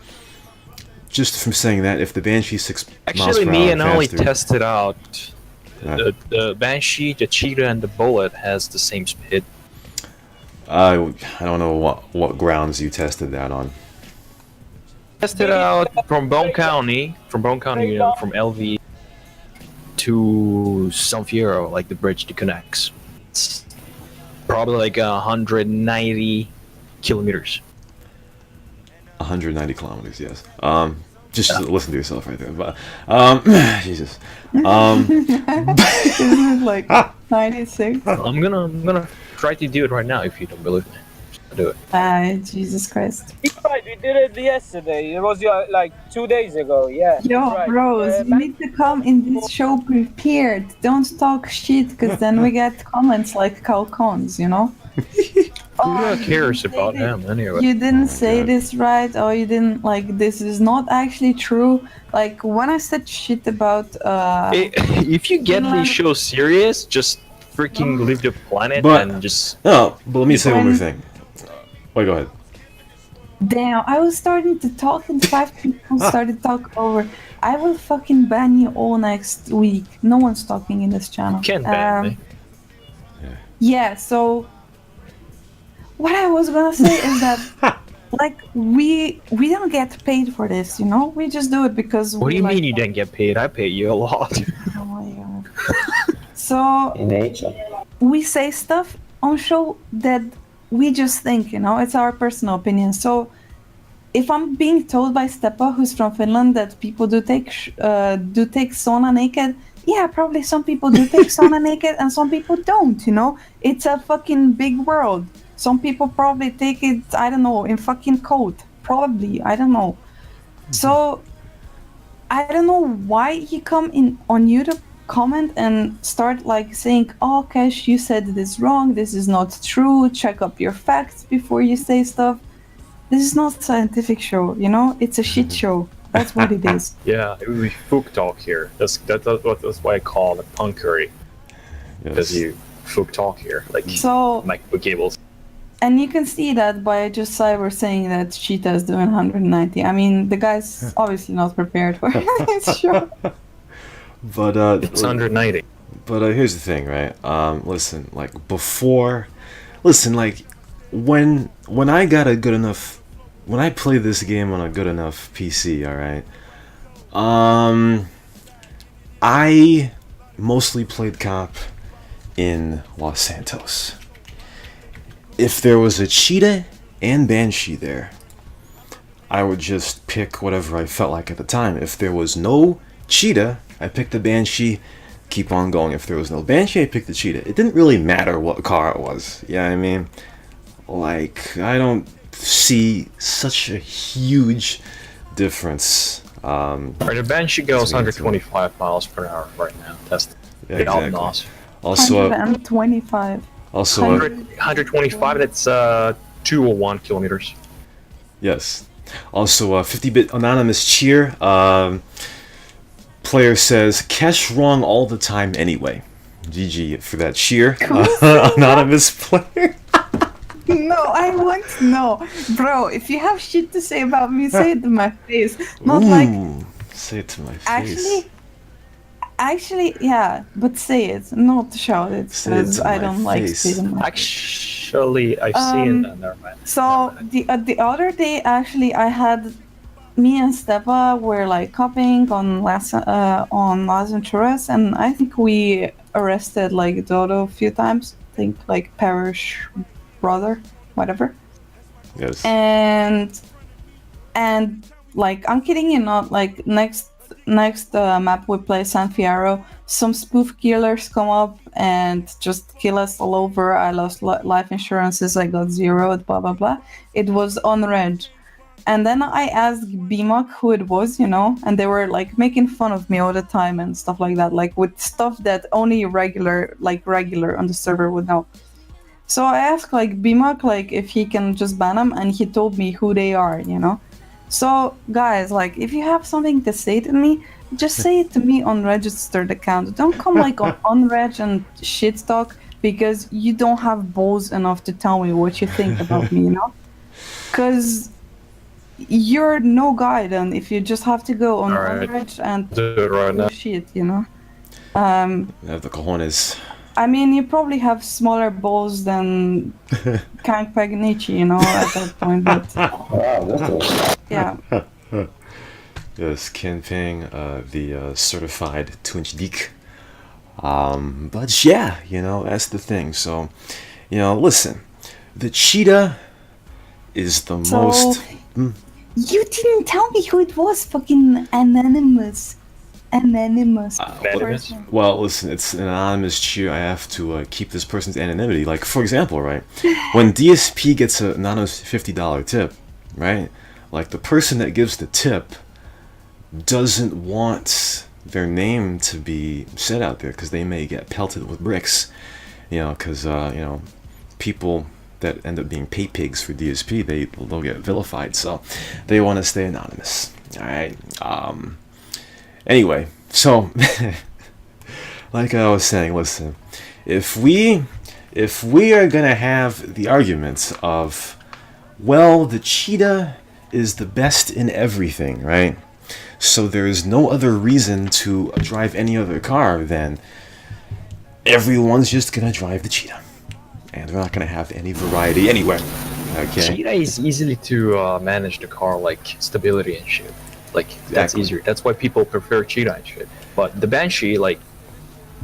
just from saying that, if the Banshee 6 miles Actually, per me hour and Ollie faster, tested out. Yeah. The Banshee, the Cheetah, and the Bullet has the same speed. I don't know what grounds you tested that on. Tested out from Bone County, you know, from LV to San Fierro, like the bridge that connects. It's probably like 190 kilometers. 190 kilometers, yes. Just listen to yourself right there. But Jesus. Isn't it like 96? I'm gonna try to do it right now if you don't believe me. Just do it. Jesus Christ. Right, we did it yesterday. It was like 2 days ago. Yeah. Yo, right. bros, you need to come in this show prepared. Don't talk shit, because then we get comments like CalcoN's, you know? Who cares about him anyway? You didn't say God. this right, or you didn't, like, this is not actually true. Like, when I said shit about, If you get Finland- these shows serious, just freaking leave the planet But- and just. No, but let me say one more When- thing. Wait, go ahead. damn, I was starting to talk and 5 people started talk over. I will fucking ban you all next week. No one's talking in this channel. Can't ban me. Yeah, so what I was gonna say is that like we don't get paid for this, you know? We just do it because What we do you like mean you didn't get paid? I pay you a lot. Oh my god. So In nature. we say stuff on show that we just think, you know, it's our personal opinion. So if I'm being told by Stepa, who's from Finland, that people do take sauna naked, yeah, probably some people do take sauna naked and some people don't, you know? It's a fucking big world. Some people probably take it, I don't know, in fucking coat. Probably, I don't know. So I don't know why you come in on YouTube comment and start like saying, oh Cash, you said this wrong, this is not true, check up your facts before you say stuff. This is not a scientific show, you know, it's a shit show. That's what it is. Yeah, it would be folk talk here. That's why I call it punkery. Because Yes. you folk talk here, like So, Mike Gables. and you can see that by just Cyber saying that Cheetah is doing 190. I mean, the guy's obviously not prepared for this show. But It's 190. But here's the thing, right? Listen, like before, listen, like when I got a good enough, when I play this game on a good enough PC, all right. I mostly played cop in Los Santos. If there was a Cheetah and Banshee there, I would just pick whatever I felt like at the time. If there was no Cheetah, I picked the Banshee, keep on going. If there was no Banshee, I picked the Cheetah. It didn't really matter what car it was. You know what I mean? Like, I don't see such a huge difference Or the Banshee goes That's what 125 miles per hour right now. Tested. Yeah, Without exactly. NOS. Also, 125. 125. That's 201 kilometers. yes. Also, 50-bit anonymous cheer. Player says, "Cash wrong all the time anyway." GG for that cheer. Anonymous player. No, I want to know. Bro, if you have shit to say about me, say it to my face. Not like, Ooh, say it to my face. actually, yeah, but say it, not shout it, Say it because to I my don't like face. saying my Actually, I've seen that. Never mind. So the other day, actually, I had me and Stepa were like copying on Las Venturas, and I think we arrested like Dodo a few times. I think like parish brother, whatever. Yes. And like I'm kidding you not, like next map we play San Fierro, some spoof killers come up and just kill us all over. I lost life insurances, I got zeroed, blah blah blah. It was on red. And then I asked BMOC who it was, you know, and they were like making fun of me all the time and stuff like that, like with stuff that only regular on the server would know. So I asked like BMOC like if he can just ban them, and he told me who they are, you know. So guys, like if you have something to say to me, just say it to me on registered account. Don't come like on unreg and shit talk, because you don't have balls enough to tell me what you think about me, you know? Because you're no guy then if you just have to go on Alright. unreg and Do it right now. shit, you know? I have the cojones. I mean, you probably have smaller balls than Kang Pagnichi, you know, at that point, but Wow, that's yeah. Yes, Kinping, the certified Twinch Geek. But yeah, you know, that's the thing. So, you know, listen, the cheetah is the So, most. you didn't tell me who it was, fucking anonymous. Anonymous. person. Well, listen, it's an anonymous cheer. I have to keep this person's anonymity. Like, for example, right, when DSP gets an anonymous $50 tip, right, like the person that gives the tip doesn't want their name to be said out there because they may get pelted with bricks, you know, because you know, people that end up being paypigs for DSP, they'll get vilified, so they want to stay anonymous. All right. Anyway, so like I was saying, listen, if we are gonna have the argument of, well, the cheetah is the best in everything, right? So there is no other reason to drive any other car than everyone's just gonna drive the cheetah, and they're not gonna have any variety anywhere. Okay. Cheetah is easily to manage the car, like stability and shit. Like that's Exactly. easier. That's why people prefer cheetah and shit. But the Banshee, like,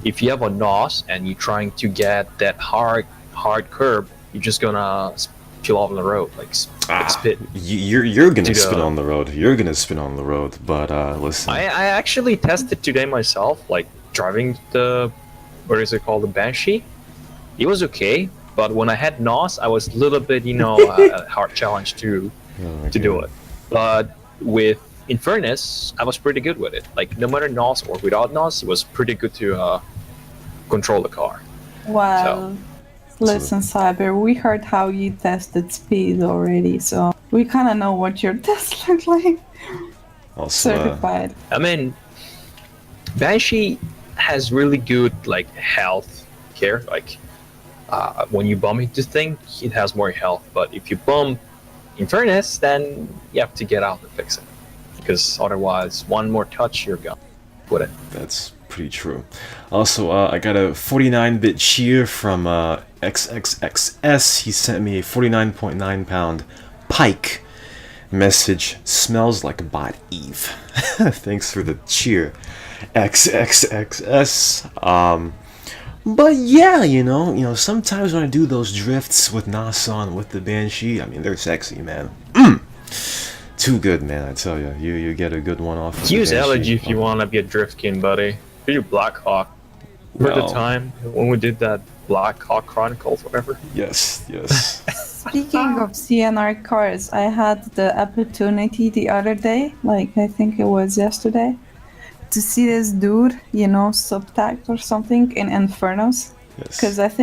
if you have a NOS and you're trying to get that hard curb, you're just gonna spill off on the road, like spit. You're gonna To spin the- on the road. You're gonna spin on the road. But listen. I actually tested today myself, like driving the, what is it called, the Banshee. It was okay, but when I had NOS, I was a little bit, you know, a hard challenge to do it. But with in fairness, I was pretty good with it. Like no matter NOS or without NOS, it was pretty good to control the car. Well, listen, Cyber, we heard how you tested speed already, so we kind of know what your tests look like. Also, Certified. I mean, Banshee has really good like health care. Like when you bump into thing, it has more health. But if you bump in fairness, then you have to get out and fix it, because otherwise, one more touch, you're gone with it. that's pretty true. Also, I got a 49-bit cheer from XXXS. He sent me a 49.9 pound pike. Message: smells like bot Eve. Thanks for the cheer, XXXS. But yeah, you know, sometimes when I do those drifts with Nasan with the Banshee, I mean, they're sexy, man. Too good, man, I tell you. You get a good one off of the Use Banshee. Elegy if you want to be a drift king, buddy. Do your Black Hawk. Remember Well, the time when we did that Black Hawk Chronicles, whatever? Yes. Speaking of CNR cars, I had the opportunity the other day, like I think it was yesterday, to see this dude, Subtact or something in Infernos. Because Yes.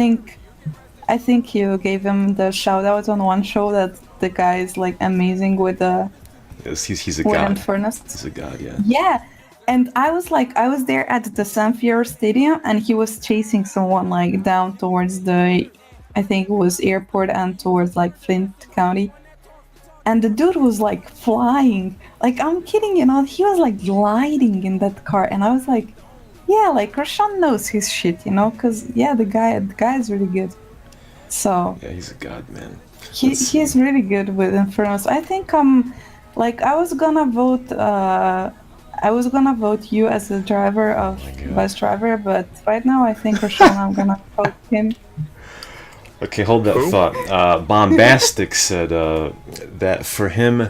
I think you gave him the shout out on one show that the guy is like amazing with Yes, he's a with god. Infernos. He's a god, yeah. Yeah. And I was there at the San Fierro Stadium, and he was chasing someone like down towards I think it was airport and towards like Flint County. And the dude was like flying. Like, I'm kidding, he was like gliding in that car. And I was like, yeah, like Roshan knows his shit, because yeah, the guy is really good. So Yeah, he's a god, man. he's really good with Infernos. I think I was gonna vote you as the driver of best driver, but right now I think Roshan, I'm gonna vote him. Okay, hold that thought. Bombastic said that for him,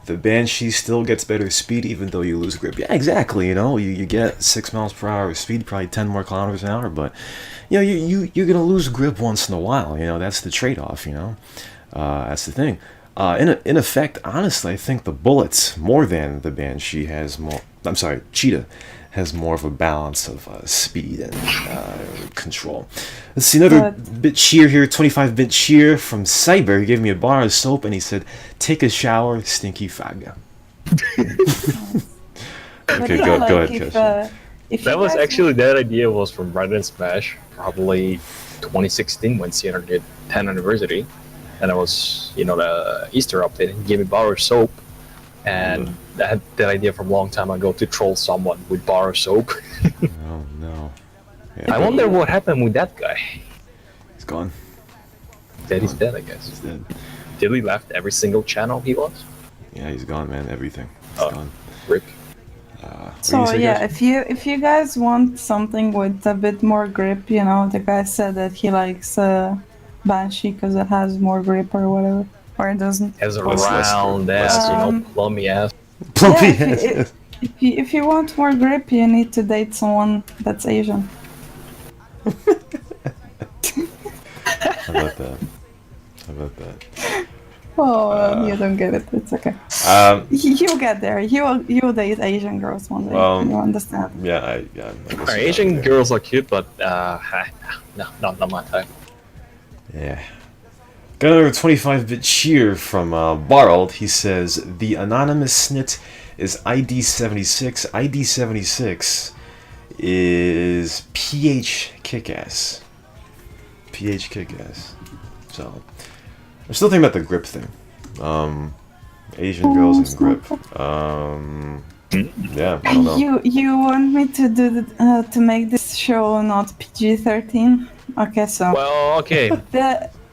the Banshee still gets better speed even though you lose grip. Yeah, exactly. You get 6 miles per hour speed, probably 10 more kilometers an hour, but you're gonna lose grip once in a while. That's the trade-off. That's the thing. In effect, honestly, I think the Bullets more than the Banshee has more. I'm sorry, Cheetah has more of a balance of speed and control. Let's see, another bit cheer here, 25-bit cheer from Ciyber. He gave me a bar of soap and he said, "Take a shower, stinky faga." Okay, go ahead, Kish. That idea was from Reddit Smash, probably 2016 when CnR did 10th anniversary, and it was the Easter update. And he gave me bar of soap, and I had that idea from a long time ago to troll someone with bar of soap. Oh no! Yeah, I wonder what happened with that guy. He's gone. He's dead, I guess. He's dead. Did he left every single channel he was? Yeah, he's gone, man. Everything. He's gone. Rip. So yeah, if you guys want something with a bit more grip, the guy said that he likes Banshee because it has more grip or whatever, or it doesn't. Has a round ass, plummy ass. Plumpy yeah, ass. If you want more grip, you need to date someone that's Asian. How about that? Oh, you don't get it. It's okay. You'll get there. You'll date Asian girls one day. You understand? Yeah, I guess Asian girls are cute, but no, not my type. Yeah. Got another 25-bit cheer from Barld. He says, the anonymous snit is ID76. ID76 is PH Kickass. PH Kickass. So, I'm still thinking about the grip thing. Asian girls and grip. Yeah, I don't know. You want me to do to make this show not PG-13? Okay, so. Well, okay.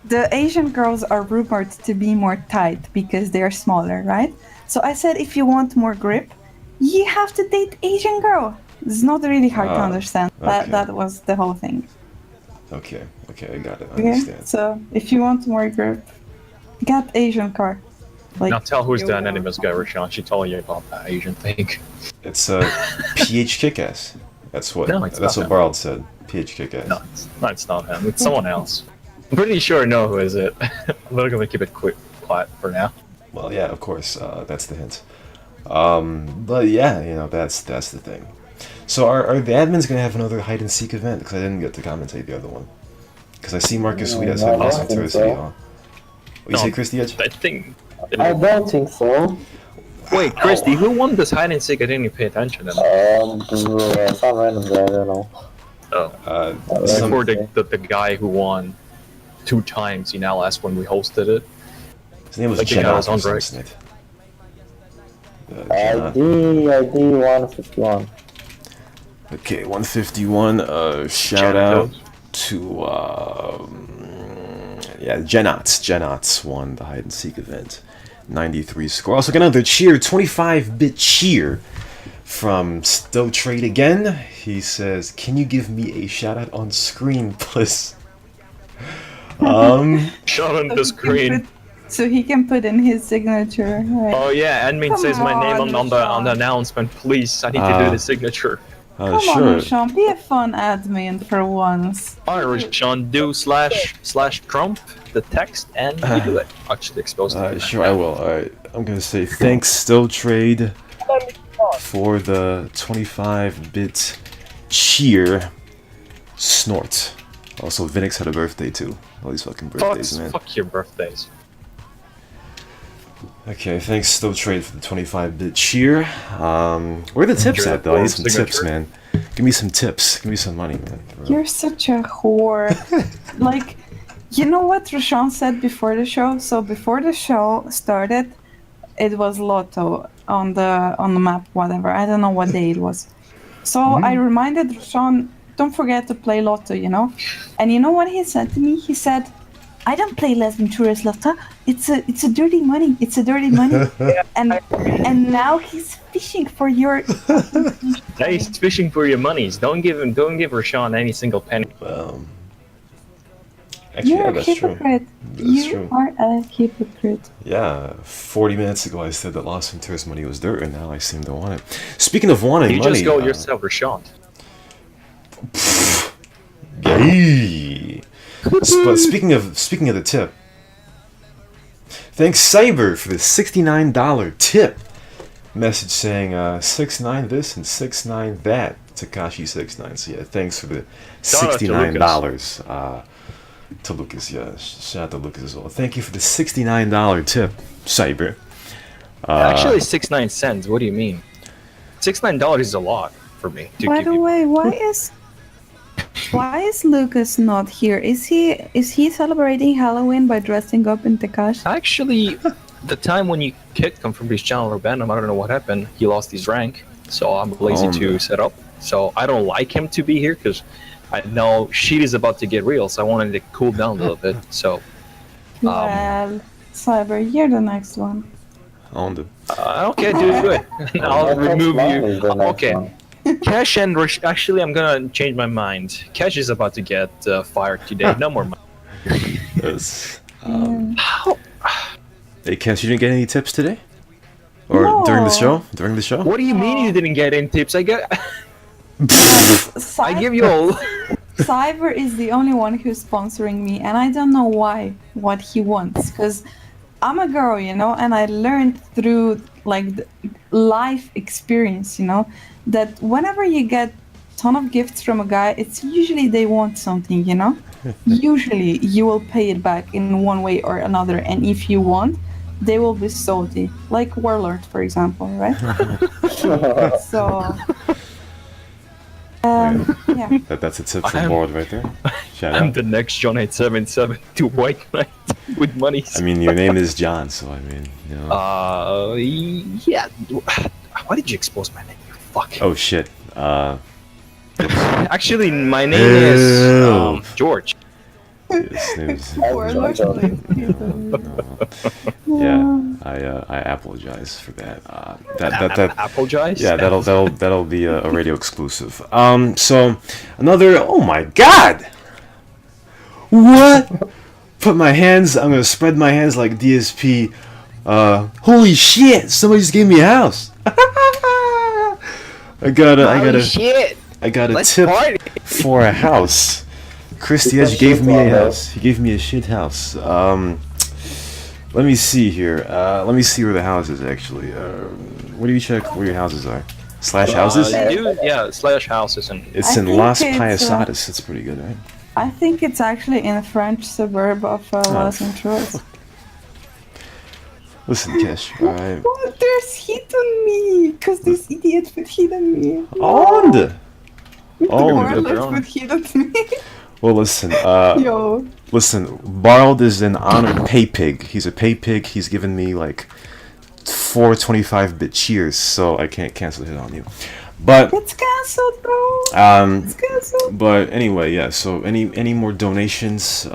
The Asian girls are rumored to be more tight because they're smaller, right? So I said, if you want more grip, you have to date Asian girl. It's not really hard to understand. Okay. That was the whole thing. Okay, I got it. I Okay, understand. so if you want more grip, get Asian car. Now tell who's the anonymous guy, Rashawn. She told you about that Asian thing. It's PH Kickass. That's what him. Barld said. PH Kickass. No, it's not him. It's someone else. I'm pretty sure I know who is it. I'm not gonna keep it quiet for now. Well, yeah, of course. That's the hint. But yeah, that's the thing. So are the admins gonna have another hide and seek event? Because I didn't get to commentate the other one. Because I see Marcus Sweet has Lost in City Hall. What do you say, Christy? I think. I don't think so. Wait, Christy, who won this hide and seek? I didn't even pay attention. Some random guy, I don't know. Before the guy who won 2 times in LS when we hosted it. His name was Like Jen on ID ID 151. Okay, 151. Shout out to Genots won the hide and seek event. 93 score. Also got another cheer, 25-bit cheer from Stow Trade again. He says, "Can you give me a shout out on screen, please?" Shout on the screen. So he can put in his signature. Right? Oh yeah, admin says my name on the announcement. Please, I need to do the signature. Come Sure. on, Rashawn, be a fun admin for once. Alright, Sean, do slash Trump the text and you do it. Actually expose it. Sure, I will. Alright, I'm gonna say thanks, Still Trade, for the 25-bit cheer snort. Also, Vinix had a birthday too. All these fucking birthdays, man. Fuck your birthdays. Okay, thanks, Still Trade, for the 25-bit cheer. Where are the tips Your at, though? I need some signature? tips, man. Give me some tips. Give me some money, man. For real. You're such a whore. Like, you know what Rashawn said before the show? So before the show started, it was Lotto on the map, whatever. I don't know what day it was. So I reminded Rashawn, don't forget to play Lotto, you know? And you know what he said to me? He said, I don't play Las Venturas Lotto. It's a dirty money. It's a dirty money. and now he's fishing for your. Now he's fishing for your monies. Don't give Rashawn any single penny. Actually, You're yeah, a that's true. hypocrite. That's You true. are a hypocrite. Yeah, 40 minutes ago I said that Las Venturas money was dirt, and now I seem to want it. Speaking of wanting You money, just go yourself, Rashawn. Yay! But speaking of the tip, thanks Ciyber for the $69 tip. Message saying 69 this and 69 that. Takashi 69. So yeah, thanks for the $69. To Lucas, yeah. Shout out to Lucas as well. Thank you for the $69 tip, Ciyber. Actually, 69 cents. What do you mean? $69 is a lot for me. To By give the you. way, why is Lucas not here? Is he celebrating Halloween by dressing up in Takashi? Actually, the time when you kicked him from his channel or banned him, I don't know what happened. He lost his rank, so I'm lazy to set up. So I don't like him to be here because I know shit is about to get real. So I wanted to cool down a little bit. So Well, Cyber, you're the next one. On the okay, do it. I'll remove you. Okay. Cash and actually, I'm gonna change my mind. Cash is about to get fired today. No more money. yes. How? Hey, Cass, you didn't get any tips today? Or during the No. show? During the show? What do you mean you didn't get any tips? I give you all. Cyber is the only one who's sponsoring me, and I don't know why, what he wants, because I'm a girl, you know, and I learned through like the life experience, you know, that whenever you get ton of gifts from a guy, it's usually they want something, you know. Usually you will pay it back in one way or another, and if you want, they will be salty, like Warlord, for example, right? So. Yeah. That's a tip from Lord right there. Shout I'm out. the next John 877 to White Knight with money. I mean, your name is John, so I mean, you know. Yeah. Why did you expose my name? You fuck. Oh shit. Actually, my name is George. His name's Warlord, yeah. I apologize for that. That Apologize. yeah, that'll be a radio exclusive. So another. Oh my god! What? Put my hands. I'm gonna spread my hands like DSP. Holy shit! Somebody just gave me a house. I got a Let's tip party. for a house. Chris Diaz gave me a house. He gave me a shit house. Let me see here. Let me see where the house is actually. Where do you check where your houses are? Slash houses? Yeah, slash houses and. It's I in think Las it's, Payasadas. It's pretty good, right? I think it's actually in a French suburb of Las Venturas. Listen, Kesh. Alright. Oh, there's heat on me! Because this idiot put heat on me. On the. Warlord put heat on me. Well, listen. Yo. Listen. Borrowed is an honored Paypig. He's a Paypig. He's given me like 4 25-bit cheers, so I can't cancel it on you. But It's cancelled, bro. It's cancelled. but anyway, yeah. So any more donations?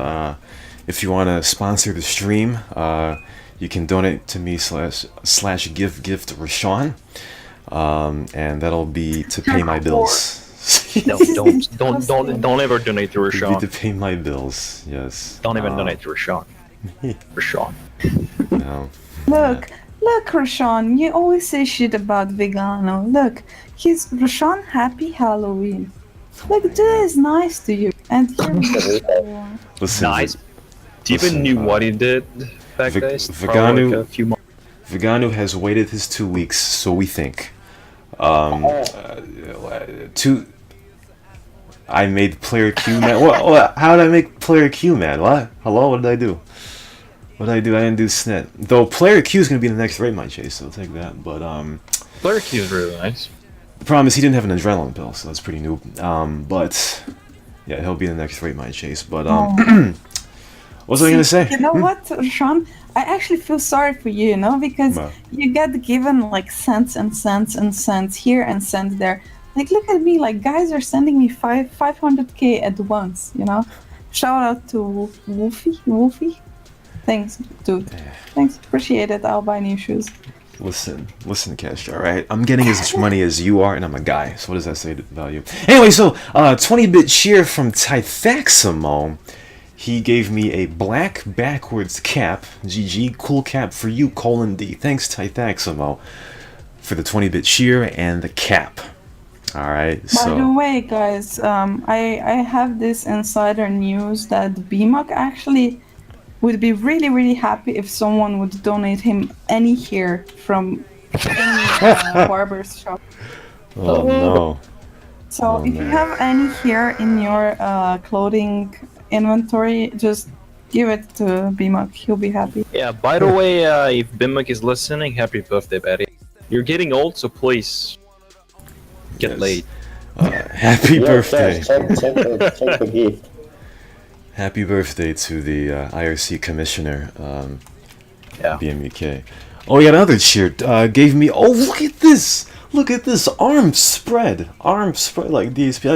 If you want to sponsor the stream, you can donate to me slash give gift Rashawn, and that'll be to pay my bills. No, don't ever donate to It'll be Rashawn. to pay my bills. Yes. Don't even donate to Rashawn. Rashawn. No. Look, Look, Rashawn, you always say shit about Vegano. Look, he's Rashawn. Happy Halloween. Look, dude is nice to you, and here. Listen, Nice. Do you even listen, knew what he did back Veg- days? Vegano- Probably like a few months. Vegano has waited his 2 weeks, so we think. Two. I made player Q mad. What? How did I make player Q mad? What? Hello? What did I do? What did I do? I didn't do snit. Though player Q is gonna be in the next raid my chase, so I'll take that. But Player Q is really nice. the problem is he didn't have an adrenaline pill, so that's pretty noob. But yeah, he'll be in the next raid my chase. But what was I gonna say? You know what, Rashawn? I actually feel sorry for you, you know, because What? you get given like cents and cents and cents here and cents there. Like, look at me, like guys are sending me 500k at once, you know. Shout out to Wolfie. Thanks, dude. Thanks, appreciate it. I'll buy new shoes. Listen, Cash, alright? I'm getting as much money as you are, and I'm a guy, so what does that say about you? Anyway, so, 20-bit cheer from Tythaximo. He gave me a black backwards cap. GG, cool cap for you, :D. Thanks, Tythaximo, for the 20-bit cheer and the cap. Alright, By so... the way, guys, I have this insider news that BMOC actually would be really, really happy if someone would donate him any hair from any barber's shop. Oh, no. So if you have any hair in your clothing inventory, just give it to BMOC. He'll be happy. Yeah, by the way, if Bimik is listening, happy birthday, Betty. You're getting old, so please get Yes. laid. Happy birthday. Check the gift. Happy birthday to the IRC commissioner, Yeah. BMUK. Oh, we got another cheer. Gave me. Oh, look at this! Look at this arm spread like DSP.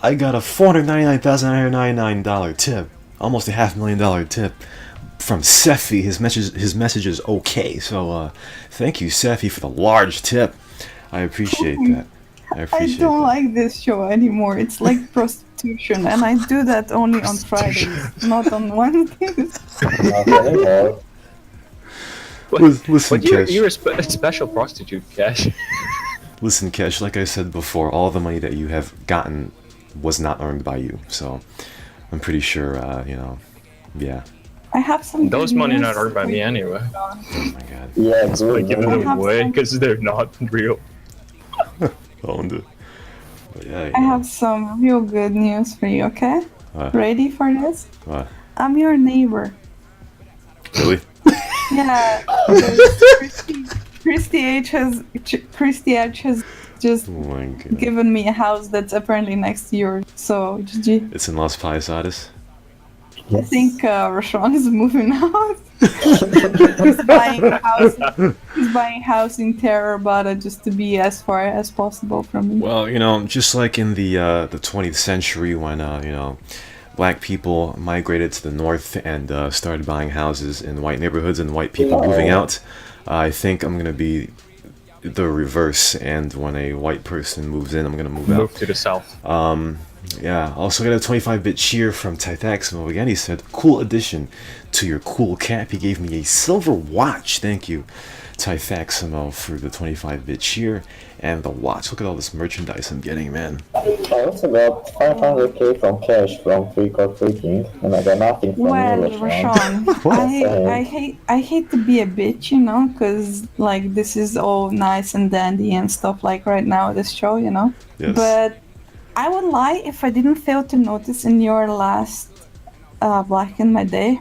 I got a $499,999 tip, almost a $500,000 tip from Sefi. His message is okay. So thank you, Sefi, for the large tip. I appreciate that. I don't like this show anymore. It's like prostitution, and I do that only on Fridays, not on Wednesdays. Not anymore. Listen, But Cash. you're a special prostitute, Cash. Listen, Cash, like I said before, all the money that you have gotten was not earned by you. So I'm pretty sure, yeah. I have some. Those good money news not earned by for me you. anyway. Oh my god. Yeah, I good. give I them have away some- because they're not real. But yeah, I have some real good news for you. Okay, What? ready for this? What? I'm your neighbor. Really? Yeah. Christy H has just Oh my god. given me a house that's apparently next to yours. So GG. It's in Las Paisadas. I think Rashawn is moving out. He's buying a house in Terra Bada just to be as far as possible from me. Well, just like in the 20th century when black people migrated to the north and started buying houses in white neighborhoods and white people moving out, I think I'm gonna be the reverse. And when a white person moves in, I'm gonna move out. Move to the south. Yeah, also got a 25-bit cheer from Tythaximo again. He said, cool addition to your cool cap. He gave me a silver watch. Thank you, Tythaximo, for the 25-bit cheer and the watch. Look at all this merchandise I'm getting, man. I also got 500k from cash from free code freaking, and I got nothing from Well, you, Rashawn. Rashawn, I hate to be a bitch, because like this is all nice and dandy and stuff like right now this show, Yes. But I would lie if I didn't fail to notice in your last Black in My Day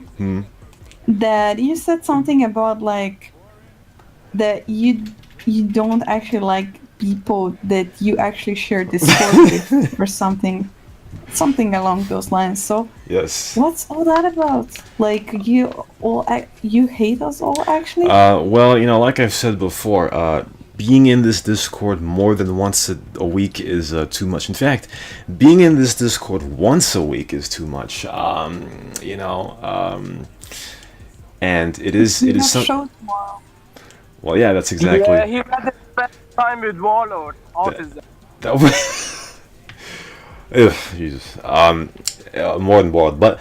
that you said something about like that you don't actually like people that you actually share Discord with or something along those lines. So Yes. what's all that about? Like you hate us all actually? Well, like I've said before, being in this Discord more than once a week is too much. In fact, being in this Discord once a week is too much. And it is show tomorrow. Well, yeah, that's exactly. Yeah, he had to spend time with Warlord. Autism. That was. Ugh, Jesus. More than bored, but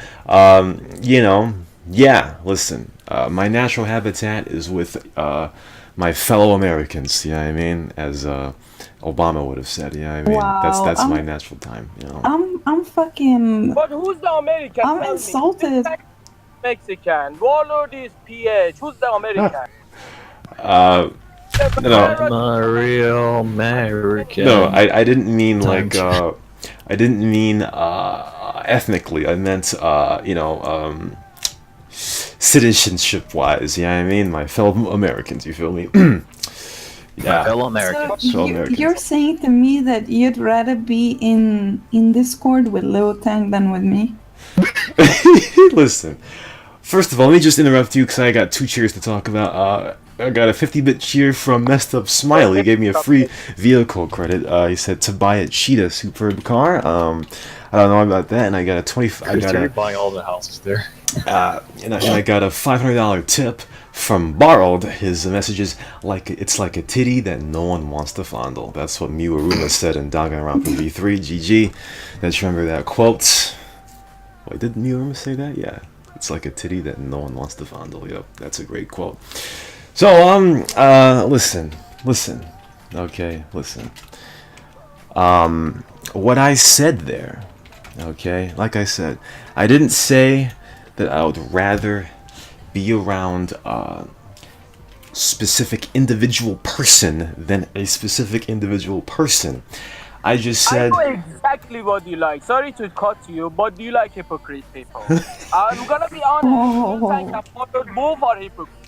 Yeah, listen, my natural habitat is with my fellow Americans, you know what I mean? As Obama would have said, you know what I mean? Wow, That's my natural time, you know? I'm fucking, But who's the American? I'm Tell me. insulted. Mexican. Warlord is PH. Who's the American? Uh, no, I'm a real American. no, I didn't mean like, Times. I didn't mean ethnically. I meant, citizenship-wise, you know what I mean? My fellow Americans, you feel me? Yeah, Fellow So Americans. so Americans. you're saying to me that you'd rather be in Discord with Lil Tang than with me? Listen, first of all, let me just interrupt you because I got two cheers to talk about. I got a 50-bit cheer from Messed Up Smiley. He gave me a free vehicle credit. He said to buy a Cheetah superb car. I don't know about that, and I got a 20. I got You're a, buying all the houses there. and I got a $500 tip from Borrowed. His message is like it's like a titty that no one wants to fondle. That's what Mew Aruma said in Danganronpa V3. GG. Let's remember that quote. Wait, did Mew Aruma say that? Yeah. It's like a titty that no one wants to fondle. Yep, that's a great quote. So, listen. Okay, listen. What I said there, okay, like I said, I didn't say that I would rather be around a specific individual person than a specific individual person. I just I said, know exactly what you like. Sorry to cut you, but do you like hypocrite people? I'm gonna be honest. You think I followed both are hypocrites.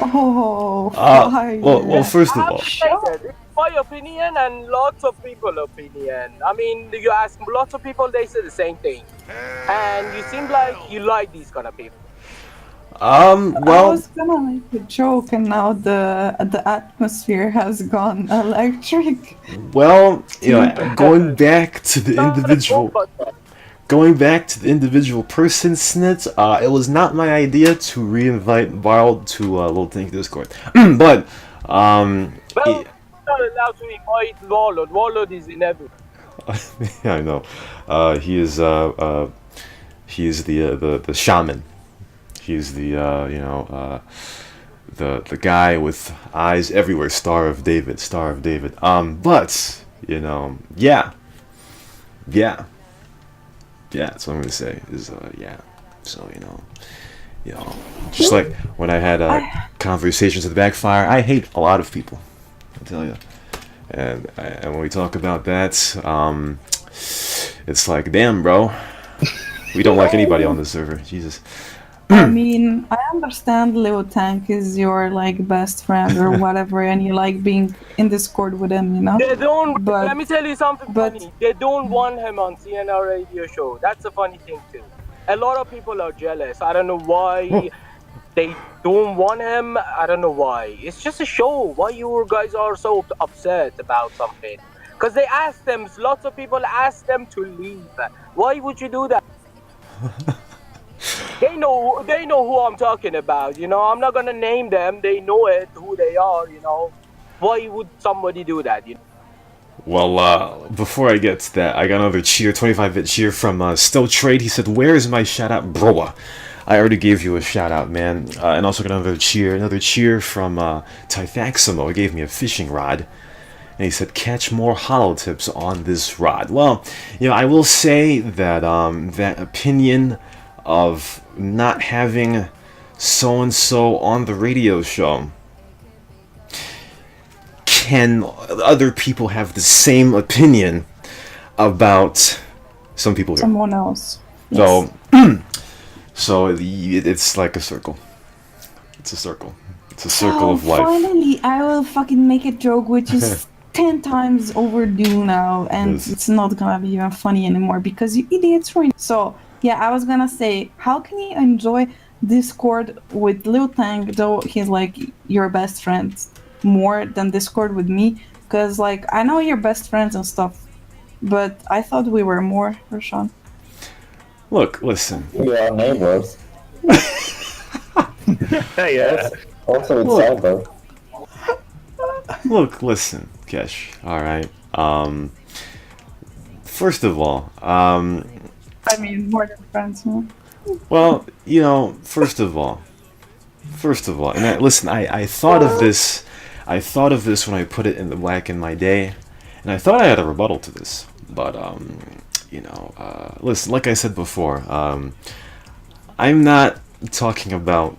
Oh, well, first of I have all, to say that. It's my opinion and lots of people's opinion. I mean, you ask lots of people, they say the same thing. And you seem like you like these kind of people. I well, was gonna make a joke, and now the atmosphere has gone electric. well, you know, going back to the individual. Going back to the individual person snit, it was not my idea to reinvite Barl to Little Tank Discord. But, Well, you're not allowed to invite Warlord. Warlord is in every. yeah, I know. He is the shaman. He's the the guy with eyes everywhere. Star of David. But yeah. Yeah, that's what I'm gonna say. Is yeah. So just like when I had conversations with Backfire, I hate a lot of people. I tell you, and when we talk about that, it's like, damn, bro, we don't like anybody on this server. Jesus. I mean, I understand Lil Tank is your like best friend or whatever, and you like being in Discord with him, you know. They don't. But- Let me tell you something but- funny. They don't want him on CnR radio show. That's a funny thing too. A lot of people are jealous. I don't know why they don't want him. I don't know why. It's just a show. Why you guys are so upset about something? Because they asked them. Lots of people asked them to leave. Why would you do that? They know who I'm talking about. You know, I'm not gonna name them. They know it, who they are. You know, why would somebody do that? You know? Well, before I get to that, I got another cheer, 25-bit cheer from Still Trade. He said, "Where is my shout out, broa?" I already gave you a shout out, man. And also got another cheer from Typhaximo. He gave me a fishing rod. And he said, "Catch more hollow tips on this rod." Well, I will say that that opinion of not having so-and-so on the radio show, can other people have the same opinion about some people here? Someone else. So, it's like a circle. It's a circle. It's a circle of life. Finally, I will fucking make a joke which is 10 times overdue now, and Yes. it's not gonna be even funny anymore because you idiots ruined. So, yeah, I was gonna say, how can you enjoy Discord with Lil Tang, though he's like your best friend, more than Discord with me? Because, like, I know you're best friends and stuff, but I thought we were more, Rashawn. Look, listen. We are neighbors. Yeah. Also with Look. cyber. Look, listen, Kesh. Alright. First of all, I mean, more than friends, huh? Well, first of all, and listen, I thought of this. I thought of this when I put it back in my day, and I thought I had a rebuttal to this. But listen, like I said before, I'm not talking about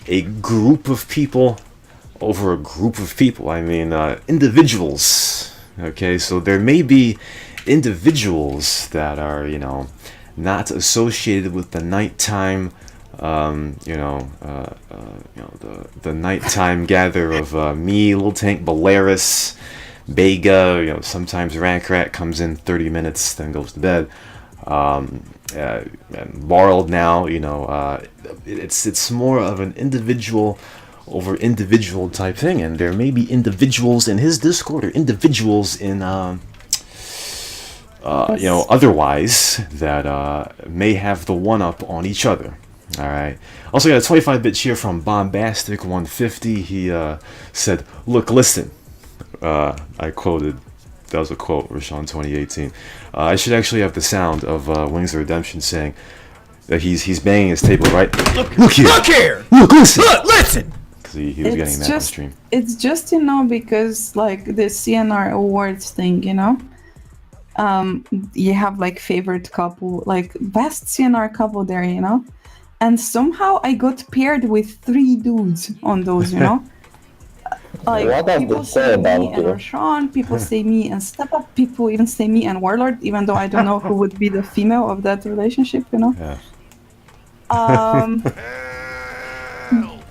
a group of people over a group of people. I mean, individuals. Okay, so there may be individuals that are, not associated with the nighttime, the nighttime gather of me, Little Tank, Balearis, Bega. Sometimes Rankrat comes in 30 minutes, then goes to bed. And Barled now, it's more of an individual over individual type thing, and there may be individuals in his Discord or individuals in otherwise that may have the one up on each other. All right. Also got a 25-bit cheer from Bombastic 150. He said, "Look, listen." I quoted. That was a quote, Rashawn 2018. I should actually have the sound of Wings of Redemption saying that he's banging his table, right? Look here! Look here! Look, listen! Look, listen! Because he was getting that on stream. It's just, because, like, the CnR Awards thing, you have, like, favorite couple, like, best CnR couple there, and somehow I got paired with 3 dudes on those, Like, What does people it say say about me and you? Roshan, people say me and Step Up, people even say me and Warlord, even though I don't know who would be the female of that relationship, Yeah.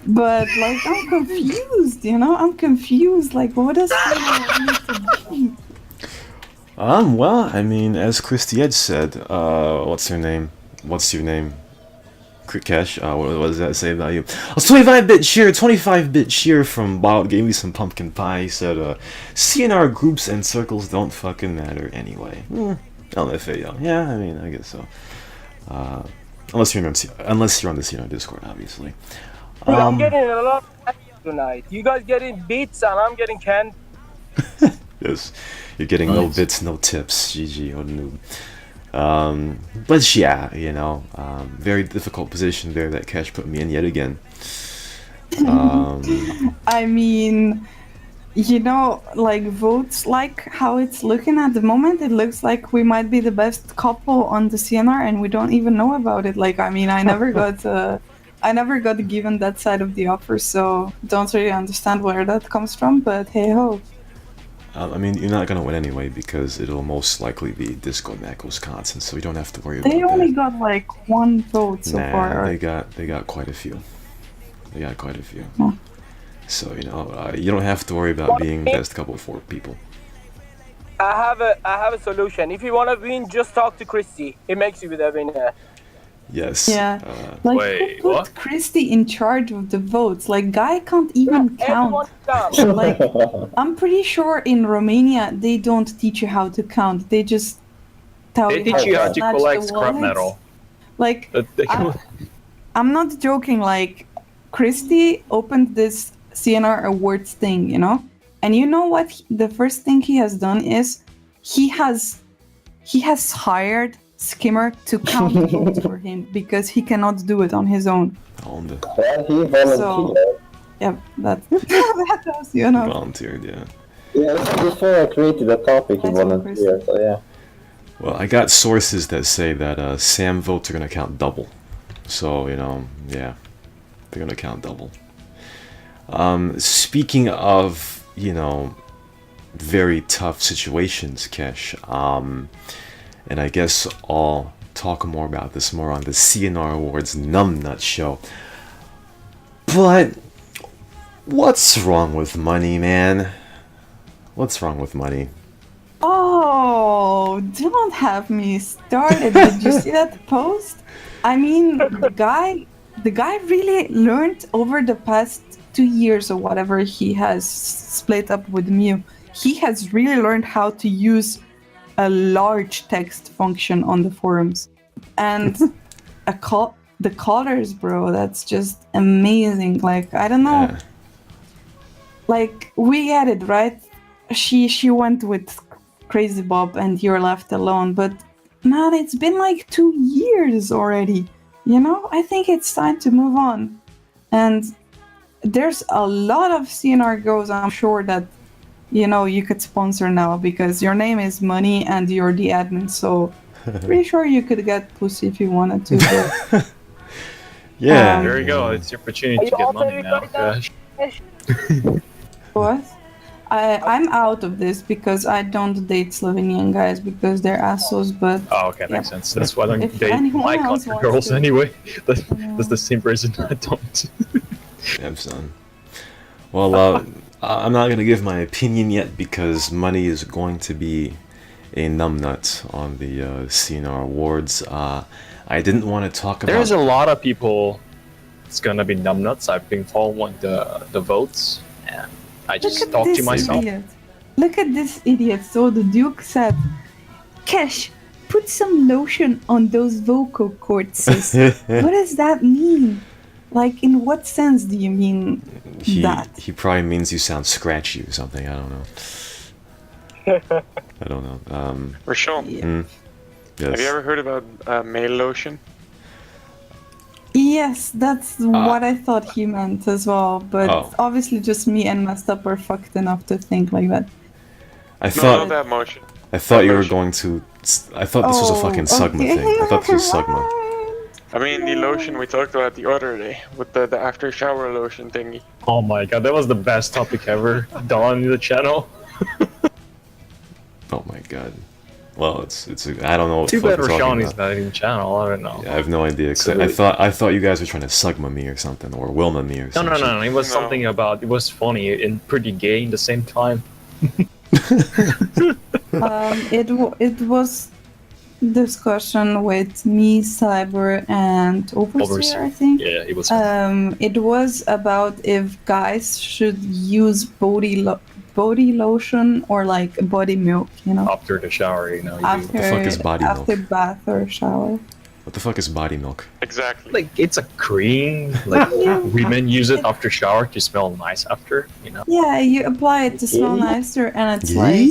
But, like, I'm confused, I'm confused, like, what does female want me to be? Well, I mean, as Christy Edge said, what's your name? Cash, what does that say about you? A 25-bit cheer from Bob gave me some pumpkin pie. He said, CNR groups and circles don't fucking matter anyway. LFAO. Yeah, I mean, I guess so. Unless you're on the CNR Discord, obviously. I'm getting a lot of tonight. You guys getting beats and I'm getting canned. Yes, you're getting no bits, no tips. GG, or noob. But yeah, very difficult position there that Cash put me in yet again. I mean, like, votes, like how it's looking at the moment, it looks like we might be the best couple on the CNR and we don't even know about it. Like, I mean, I never got given that side of the offer, so don't really understand where that comes from, but hey ho. I mean, you're not gonna win anyway because it'll most likely be Disco Mac Wisconsin, so you don't have to worry about that. They only got like 1 vote so far. They got quite a few. Oh. So you don't have to worry about being best couple for people. I have a solution. If you want to win, just talk to Christy. It makes you the winner. Yes. Yeah. Like, Wait, who put what? Christy in charge of the votes? Like, guy can't even count. Like, I'm pretty sure in Romania they don't teach you how to count. They just tell They teach you how to snatch collect the scrap wallets. metal. Like, I'm not joking. Like, Christy opened this CnR Awards thing, and you know what? The first thing he has done is he has hired Skimmer to count votes for him because he cannot do it on his own. Well, he volunteered. So, yeah, that was, Volunteered, yeah. Yeah, before I created the topic, he That's what volunteered, so yeah. Well, I got sources that say that Sam votes are gonna count double. So, yeah, they're gonna count double. Speaking of, very tough situations, Kesh, and I guess I'll talk more about this more on the CnR Awards Numbnut show. But what's wrong with money, man? What's wrong with money? Oh, don't have me started. Did you see that post? I mean, the guy really learned over the past 2 years or whatever he has split up with Mew. He has really learned how to use a large text function on the forums. And the colors, bro, that's just amazing. Like, I don't know. Yeah. Like, we get it, right? She went with Crazy Bob and you're left alone, but man, it's been like 2 years already. You know, I think it's time to move on. And there's a lot of CNR girls, I'm sure, that, you know, you could sponsor now because your name is Money and you're the admin. So pretty sure you could get pussy if you wanted to. But, Yeah. There you go. It's your opportunity Are to you get also money now. recording Gosh. what? I'm out of this because I don't date Slovenian guys because they're assholes. But Oh, okay, yeah. makes sense. That's why I don't If date anyone my else country wants girls to- anyway. That's the same reason I don't. Yeah, son. Well, I'm not gonna give my opinion yet because Money is going to be a numbnut on the CnR Awards. I didn't want to talk about. There's a lot of people. It's gonna be numbnuts. I've been following the votes, and I Look just at talked to this myself. idiot. Look at this idiot. So the Duke said, Cash, put some lotion on those vocal cords, sis. What does that mean? Like, in what sense do you mean that? He probably means you sound scratchy or something. I don't know. I don't know. Rachel, Yeah. Yes. have you ever heard about male lotion? Yes, that's what I thought he meant as well. But Oh. obviously, just me and messed up are fucked enough to think like that. I No, thought not that motion. I thought you were lotion. going to. I thought this was a fucking Sugma okay. thing. I thought this was Sugma. I mean, the lotion we talked about the other day with the after shower lotion thingy. Oh my god, that was the best topic ever done in the channel. Oh my god. Well, it's I don't know what Too the fuck bad we're talking Rashani's about. not in the channel. I don't know. Yeah, I have no idea. 'Cause So- I thought you guys were trying to Sugma me or something, or Wilma me or No, something. no, no, no. It was No. something about. It was funny and pretty gay at the same time. It was discussion with me, Cyber, and Overseer, I think. Yeah, it was. It was about if guys should use body lotion or like body milk, you know, After the shower, you know. You after the fuck is body milk? after bath or shower. What the fuck is body milk? Exactly. like it's a cream. Like women use it after shower to smell nice after. You know. Yeah, you apply it to smell nicer, and it's like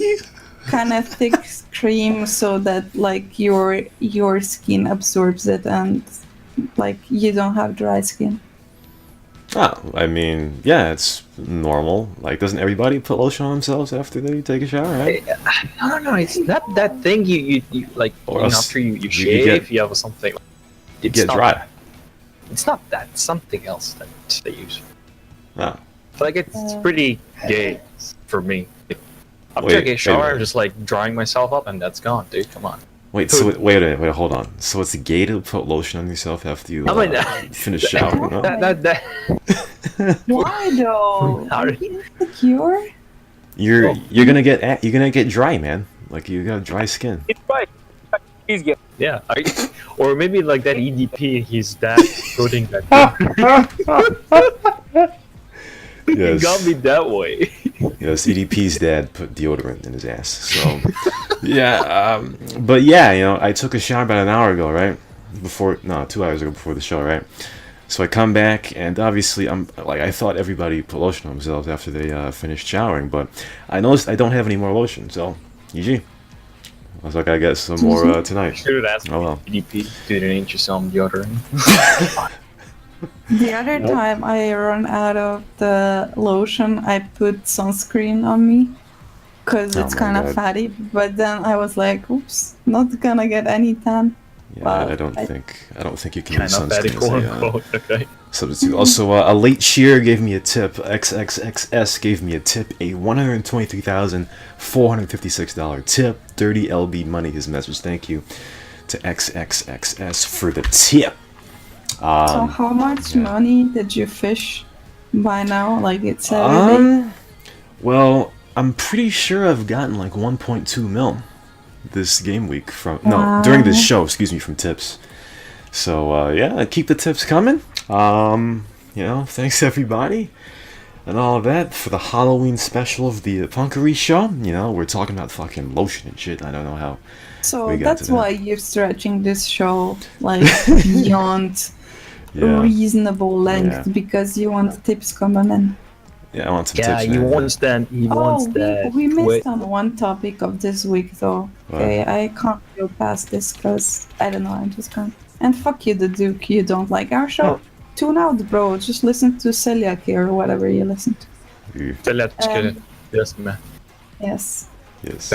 kind of thick cream so that like your skin absorbs it and like you don't have dry skin. Oh, I mean, yeah, it's normal. Like, doesn't everybody put lotion on themselves after they take a shower, right? No. It's not that thing you like. Or You know, else after you you shave, get- you have something. You It's get not dry. that. It's not that. It's something else that they use. Ah. Like it's pretty gay for me. After Wait, I get a shower, wait. I'm just like drying myself up, and that's gone, dude. Come on. Wait, so wait, hold on. So it's gay to put lotion on yourself after you I mean, finish showering? Huh? that Why though? How Are did- you insecure? You're gonna get dry, man. Like you got dry skin. It's right. He's gay. yeah, or maybe like that EDP, his dad putting that. It Yes. got me that way. Yes, EDP's dad put deodorant in his ass. So, yeah, but yeah, you know, I took a shower about an hour ago, right? 2 hours ago before the show, right? So I come back, and obviously, I thought everybody put lotion on themselves after they finished showering, but I noticed I don't have any more lotion, so GG. I was like, I get some more tonight. Should have asked Oh well. EDP. Didn't you sell him deodorant? The other time I run out of the lotion, I put sunscreen on me because Oh it's my kind God. of fatty. But then I was like, oops, not gonna get any tan. Yeah, Well, I don't think you can Kind use of fatty, sunscreen quote as a unquote. Okay. substitute. Also, a late shear gave me a tip. XXXS gave me a tip. A $123,456 tip. 30 LB money. His message. Thank you to XXXS for the tip. So how much yeah. money did you fish by now? Like it's Saturday. Well, I'm pretty sure I've gotten like 1.2 mil this game week during this show, excuse me, from tips. So yeah, keep the tips coming. You know, thanks everybody and all of that for the Halloween special of the Punkery show. You know, we're talking about fucking lotion and shit. I don't know how. So we got that's to that. why you're stretching this show like beyond Yeah, reasonable length Yeah. because you want tips coming in. yeah, I want some Yeah, tips. he man. wants that. He wants that. we missed Wait. on one topic of this week though. What? Okay, I can't go past this because I don't know. I just can't. And fuck you, the Duke. You don't like our show. Tune out, bro. Just listen to Celiac or whatever you listen to. Yes, man. Yes. Yes.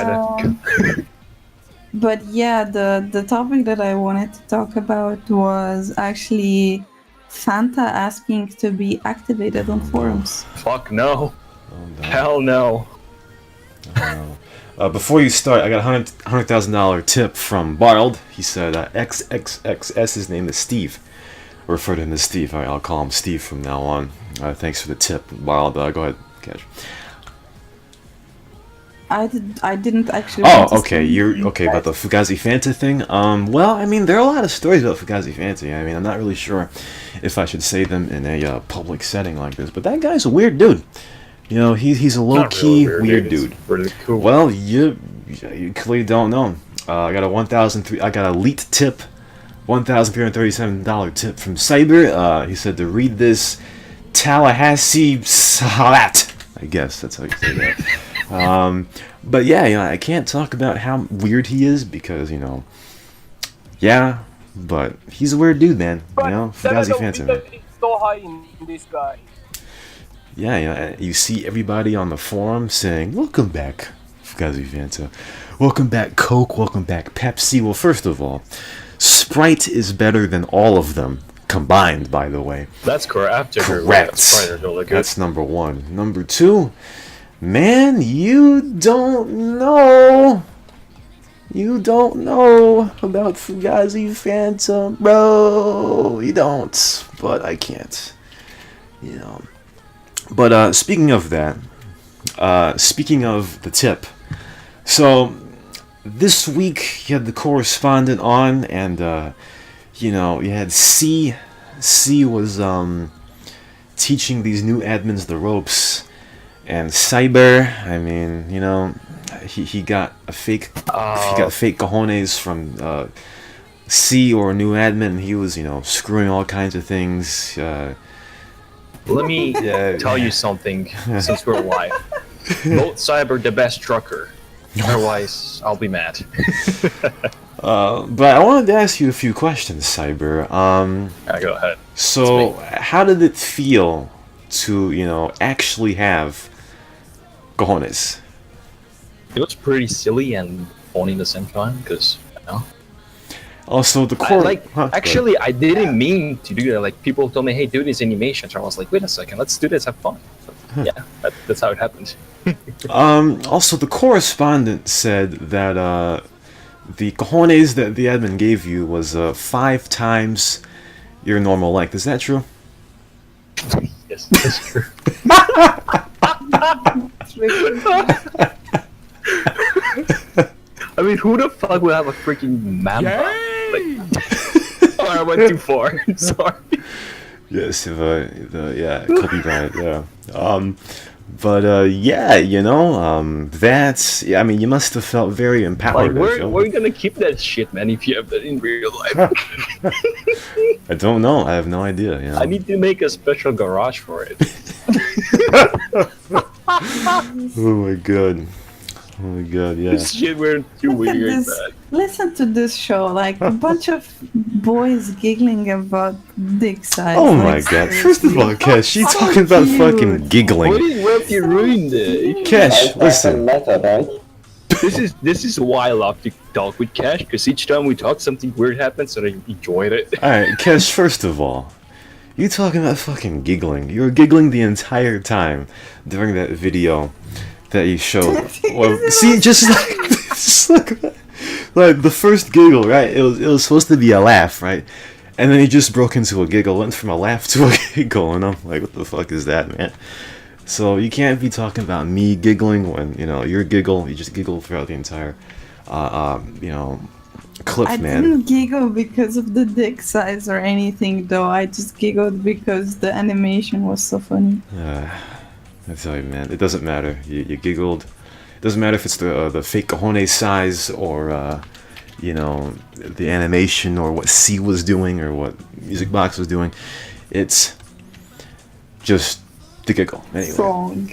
But yeah, the topic that I wanted to talk about was actually Fanta asking to be activated on forums. Fuck no. Oh, no. Hell no. Before you start, I got a $100,000 tip from Barld. He said XXXS, his name is Steve. I'll refer to him as Steve. All right, I'll call him Steve from now on. Thanks for the tip, Barld. Go ahead, Cash. I didn't actually. Oh, okay. You're okay about the Fugazi Fanta thing. Well, I mean, there are a lot of stories about Fugazi Fanta. I mean, I'm not really sure if I should say them in a public setting like this, but that guy's a weird dude. You know, he's a low-key really weird dude. Really cool. Well, you clearly don't know. I got a elite tip, $1,337 tip from Cyber. He said to read this Tallahassee Salat. I guess that's how you say that. But yeah, you know, I can't talk about how weird he is because, you know, yeah, but he's a weird dude, man. But you know, Fugazi Fanta, man. it's so high in this guy. Yeah, you know, you see everybody on the forum saying, "Welcome back, Fugazi Fanta. Welcome back, Coke. Welcome back, Pepsi." Well, first of all, Sprite is better than all of them combined. By the way, That's correct. correct. That's number one. Number two. Man, you don't know. You don't know about Fugazi Fanta, bro. You don't. But I can't. You know. But speaking of that, speaking of the tip, so this week you had the correspondent on, and you know, you had C. C was teaching these new admins the ropes. And Ciyber, I mean, you know, he got a fake, he got fake cojones from C or a new admin. He was, you know, screwing all kinds of things. Let me tell you something, since we're live. Vote Cyber the best trucker. Otherwise, I'll be mad. But I wanted to ask you a few questions, Ciyber. Go ahead. So, how did it feel to, you know, actually have cojones? It was pretty silly and funny at the same time, because, you know. Also, the core... Actually, I didn't mean to do that. Like, people told me, hey, do this animation. So I was like, wait a second, let's do this, have fun. So, yeah, that's how it happened. Also, the correspondent said that the cojones that the admin gave you was 5 times your normal length. Is that true? Yes, that's true. I mean, who the fuck would have a freaking mamba? Like, oh, I went too far. Sorry. Yes, yeah, copyright, yeah. But yeah, you know, that's, yeah, I mean, you must have felt very empowered. Like, we're gonna keep that shit, man, if you have that in real life. I don't know, I have no idea, you know. I need to make a special garage for it. Oh my god. Oh my god, yeah. This shit we're doing like that. Listen to this show, like a bunch of boys giggling about dick size. Oh my god. First of all, Cash, she's talking about fucking giggling. What if you ruined it? Cash, listen. This is why I love to talk with Cash, because each time we talk, something weird happens, and I enjoyed it. Alright, Cash, first of all, you talking about fucking giggling. You were giggling the entire time during that video that you showed. Well, see, just like the first giggle, right? It was supposed to be a laugh, right? And then he just broke into a giggle, went from a laugh to a giggle, and I'm like, what the fuck is that, man? So you can't be talking about me giggling when, you know, your giggle, you just giggle throughout the entire, you know, clip, I man. didn't giggle because of the dick size or anything, though. I just giggled because the animation was so funny. I tell you, man, it doesn't matter. You giggled. It doesn't matter if it's the fake cojones size or, you know, the animation or what C was doing or what Music Box was doing. It's just the giggle. Anyway. Wrong.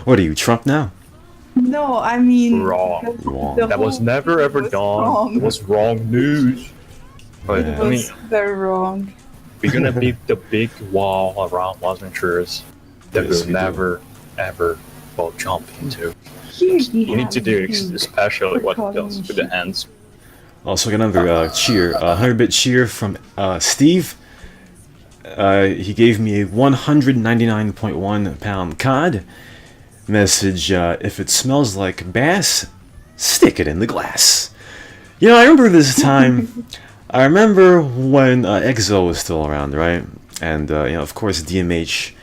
What are you, Trump now? No, I mean... Wrong. Wrong. the That was whole never thing ever was done. wrong. It was wrong news. But It I mean, was very wrong. we're gonna build the big wall around Las Venturas that Yes, we'll we do. never ever jump into. Here he You need to has do you. especially what For it does with the hands. Also, got another cheer, 100-bit cheer from Steve. He gave me a 199.1 pound cod. Message, if it smells like bass, stick it in the glass. You know, I remember this time. I remember when EXO was still around, right? And, you know, of course, DMH,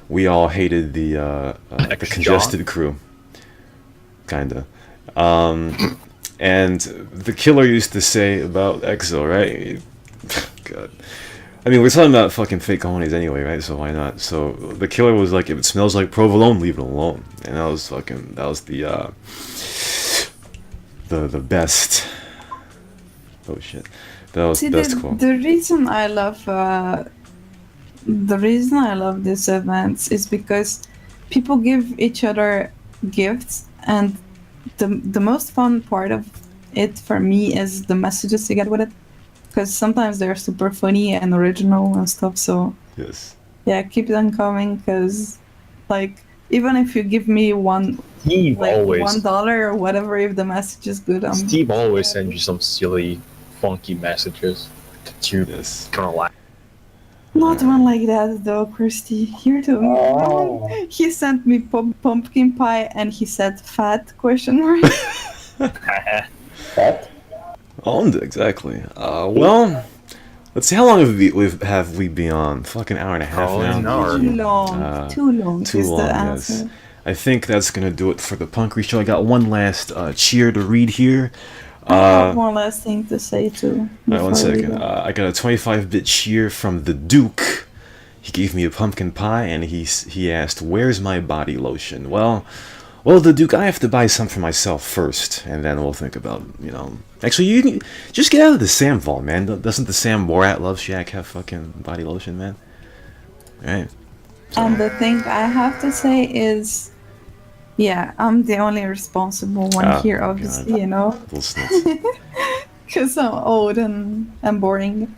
we all hated the congested crew. Kinda. And the killer used to say about EXO, right? God. I mean, we're talking about fucking fake cojones anyway, right? So why not? So the killer was like, if it smells like provolone, leave it alone. And that was the best. Oh shit, that was See, the best quote. the reason I love these events is because people give each other gifts, and the most fun part of it for me is the messages you get with it, because sometimes they're super funny and original and stuff. So Yes. yeah, keep them coming, because like even if you give me Steve always $1 or whatever, if the message is good, Steve always sends you some silly, funky messages that you Yes. kind of like. Not one like that though, Christy. You're the Oh. He sent me pumpkin pie and he said fat question mark. What? Owned exactly. Well, let's see. How long have we been on? Fucking hour and a half Oh, now. an hour. Too long. Too long. Too is long, the yes. answer. I think that's gonna do it for the Punkery show. I got one last cheer to read here. I have one last thing to say too. Alright, one before we second. go. I got a 25-bit cheer from the Duke. He gave me a pumpkin pie, and he asked, "Where's my body lotion?" Well, the Duke, I have to buy some for myself first, and then we'll think about, you know. Actually, you can just get out of the Sam vault, man. Doesn't the Sam Borat Love Shack have fucking body lotion, man? Right. And the thing I have to say is, yeah, I'm the only responsible one Oh, here, obviously, God. you know, Little snitch. because I'm old and boring.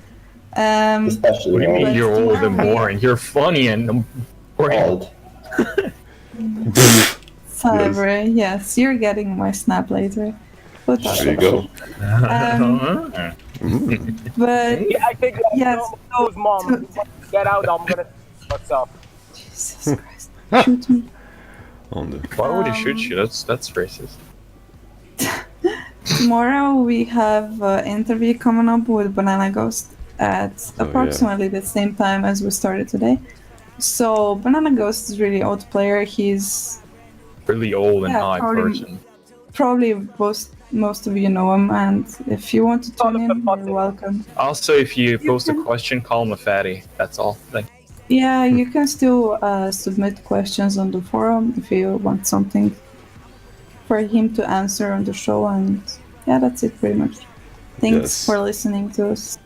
Especially What do you mean But you're old and tomorrow- boring? You're funny and boring. old. Celebrate, yes, you're getting my snap later. But, There you go. but Yeah, I think yes, those mom. Get out! I'm gonna myself. Jesus Christ, shoot me. On the Why would he shoot you? That's racist. Tomorrow we have an interview coming up with Banana Ghost at Oh, yeah. approximately the same time as we started today. So Banana Ghost is really old player. He's Really old and Yeah, high probably- person. probably most of you know him, and if you want to tune in, you're welcome. Also, if you post a question, call him a fatty. That's all. Like, Yeah, you can still submit questions on the forum if you want something for him to answer on the show, and yeah, that's it pretty much. Thanks Yes. for listening to us.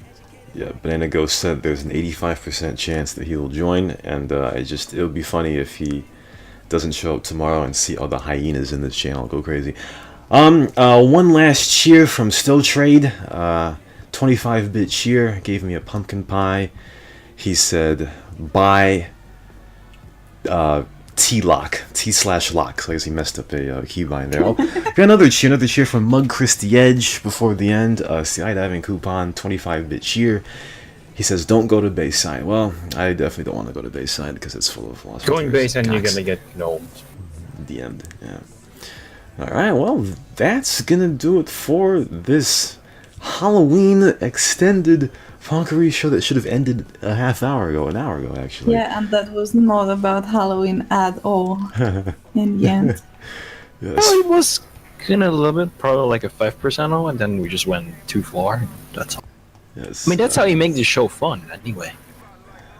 Yeah, Banana Ghost said there's an 85% chance that he'll join, and it'll be funny if he doesn't show up tomorrow and see all the hyenas in this channel go crazy. One last cheer from Still Trade, 25-bit cheer, gave me a pumpkin pie. He said, buy T-lock, T/lock, so I guess he messed up a keybind there. Oh, got another cheer from Mug Christy Edge before the end, skydiving coupon, 25-bit cheer. He says, don't go to Bayside. Well, I definitely don't want to go to Bayside because it's full of lost going Venturas base and you're cocks. gonna get gnomed. DM'd, yeah. Alright, well, that's gonna do it for this Halloween extended Punkery show that should have ended an hour ago, actually. Yeah, and that was not about Halloween at all in the end. Yes. Well, it was kind of a little bit, probably like a 5% and then we just went too far. That's all. Yes. I mean, that's how you make the show fun, anyway.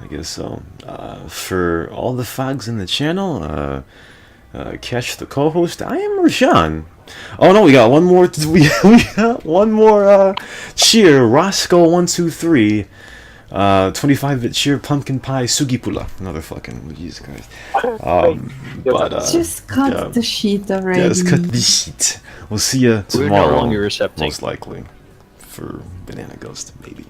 I guess so. For all the fogs in the channel, Catch the co-host, I am Rashawn. Oh no, we got one more. We got one more cheer. Roscoe123, 25-bit cheer. Pumpkin pie sugipula. Another fucking Jesus Christ. Just cut yeah. the sheet already. Yeah, let's cut the sheet. We'll see you We're tomorrow. no longer accepting. Most likely, for Banana Ghost, maybe.